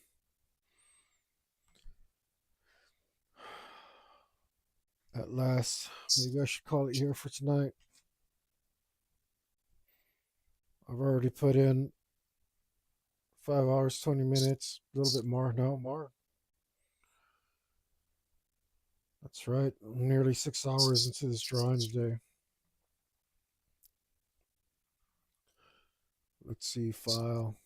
At last. Maybe I should call it here for tonight. I've already put in 5 hours, 20 minutes, a little bit more. No, more. That's right. I'm nearly 6 hours into this drawing today. Let's see, file,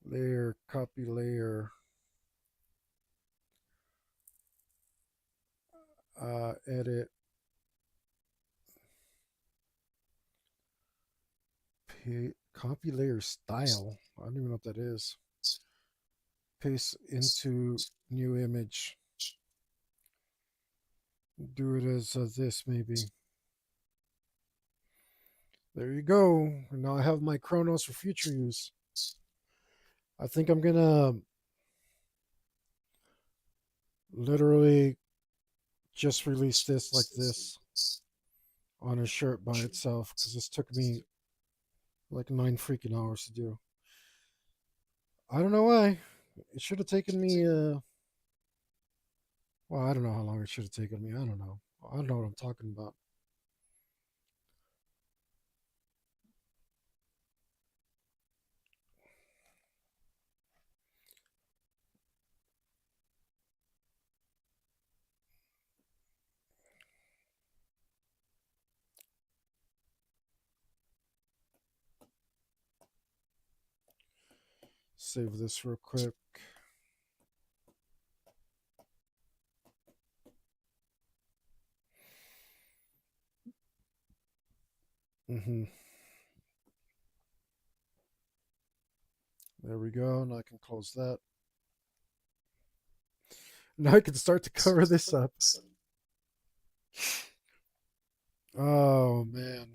layer, copy layer, edit, copy layer style. I don't even know what that is. Paste into new image. Do it as this, maybe. There you go. Now I have my Chronos for future use. I think I'm gonna literally just release this like this on a shirt by itself because this took me like 9 freaking hours to do. I don't know why. It should have taken me. Well, I don't know how long it should have taken me. I don't know. I don't know what I'm talking about. Save this real quick. Mm-hmm. There we go. Now I can close that. Now I can start to cover this up. Oh man.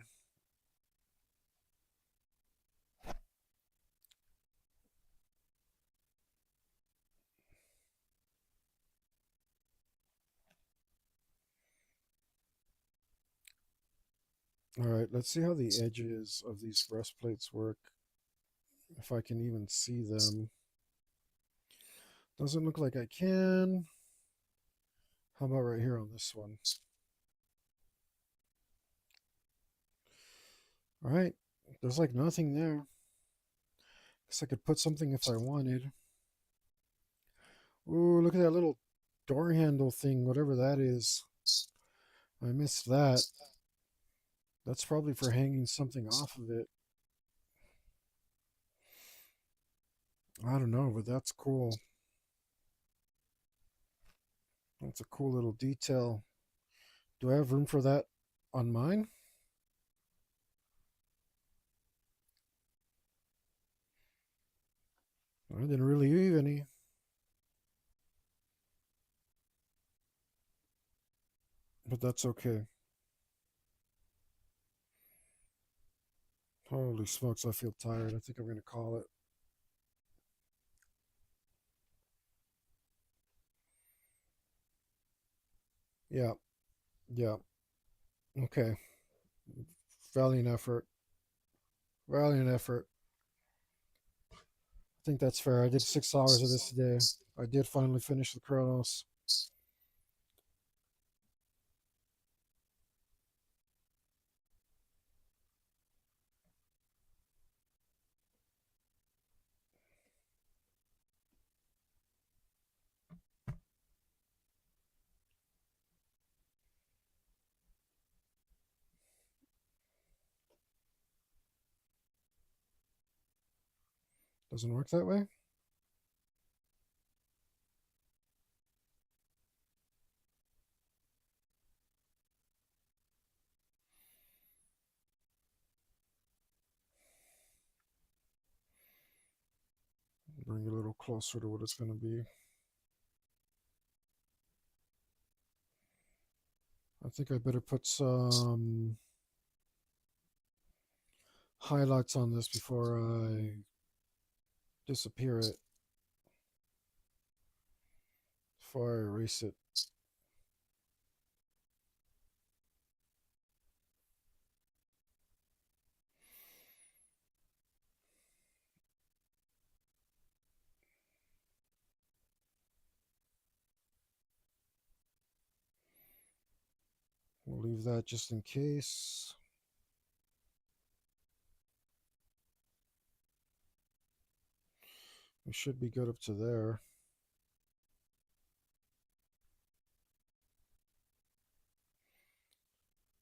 All right, let's see how the edges of these breastplates work. If I can even see them. Doesn't look like I can. How about right here on this one? All right, there's like nothing there. Guess I could put something if I wanted. Ooh, look at that little door handle thing, whatever that is. I missed that. That's probably for hanging something off of it. I don't know, but that's cool. That's a cool little detail. Do I have room for that on mine? I didn't really leave any. But that's okay. Holy smokes, I feel tired. I think I'm going to call it. Yeah, yeah. Okay. Valiant effort. Valiant effort. I think that's fair. I did 6 hours of this today. I did finally finish the Chronos. Doesn't work that way? little closer to what it's going to be. I think I better put some highlights on this before I disappear it, before I erase it. We'll leave that just in case. We should be good up to there.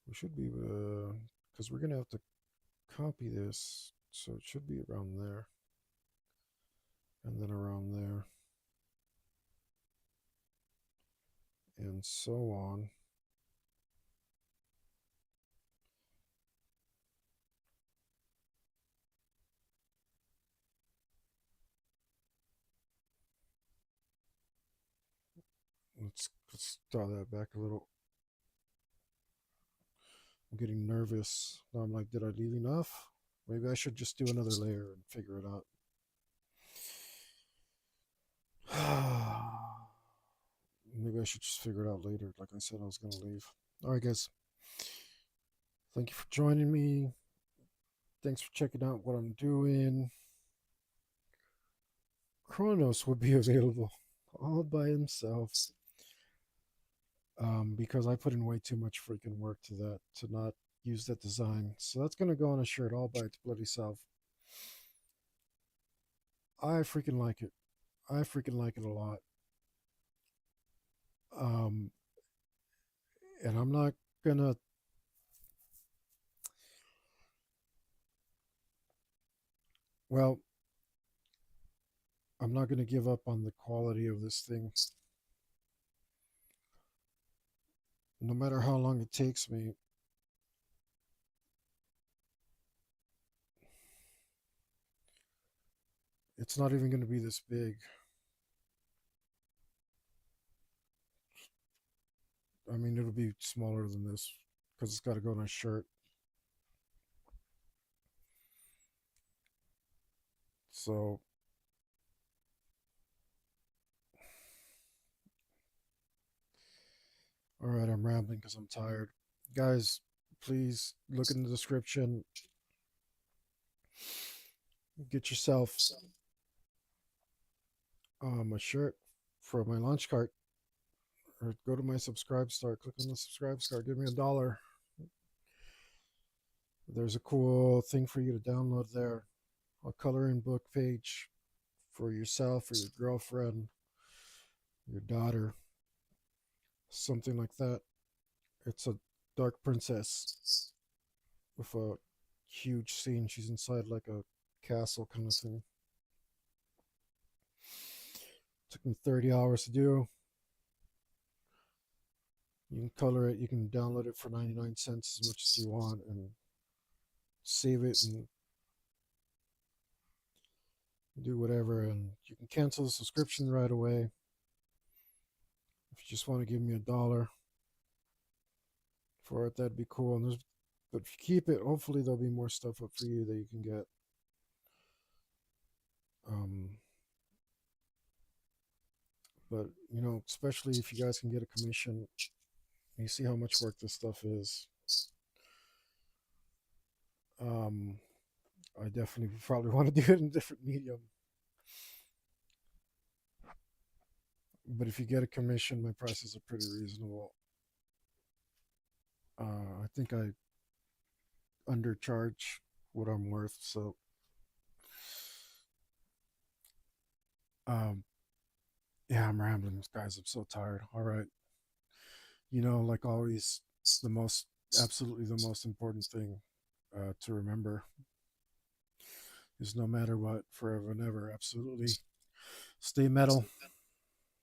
We should be, because we're going to have to copy this, so it should be around there. And then around there. And so on. Let's dial that back a little. I'm getting nervous. Now I'm like, did I leave enough? Maybe I should just do another layer and figure it out. Maybe I should just figure it out later. Like I said, I was going to leave. All right, guys. Thank you for joining me. Thanks for checking out what I'm doing. Chronos will be available all by himself. Because I put in way too much freaking work to not use that design. So that's going to go on a shirt all by its bloody self. I freaking like it. I freaking like it a lot. And I'm not gonna, well, I'm not gonna give up on the quality of this thing. No matter how long it takes me. It's not even going to be this big. I mean, it'll be smaller than this because it's got to go on a shirt. So, all right, I'm rambling because I'm tired. Guys, please look in the description. Get yourself a shirt for my launch cart, or go to my subscribe star, click on the subscribe star, give me $1. There's a cool thing for you to download there, a coloring book page for yourself or your girlfriend, your daughter, something like that. It's a dark princess with a huge scene. She's inside like a castle kind of thing. Took me 30 hours to do. You can color it, you can download it for 99 cents as much as you want and save it and do whatever. And you can cancel the subscription right away if you just want to give me $1 for it. That'd be cool. And but if you keep it, hopefully there'll be more stuff up for you that you can get. But you know, especially if you guys can get a commission, you see how much work this stuff is. I definitely probably want to do it in a different medium. But if you get a commission, my prices are pretty reasonable. I think I undercharge what I'm worth. So, um, yeah, I'm rambling, guys. I'm so tired. All right. You know, like always, absolutely the most important thing to remember is no matter what, forever and ever, absolutely stay metal.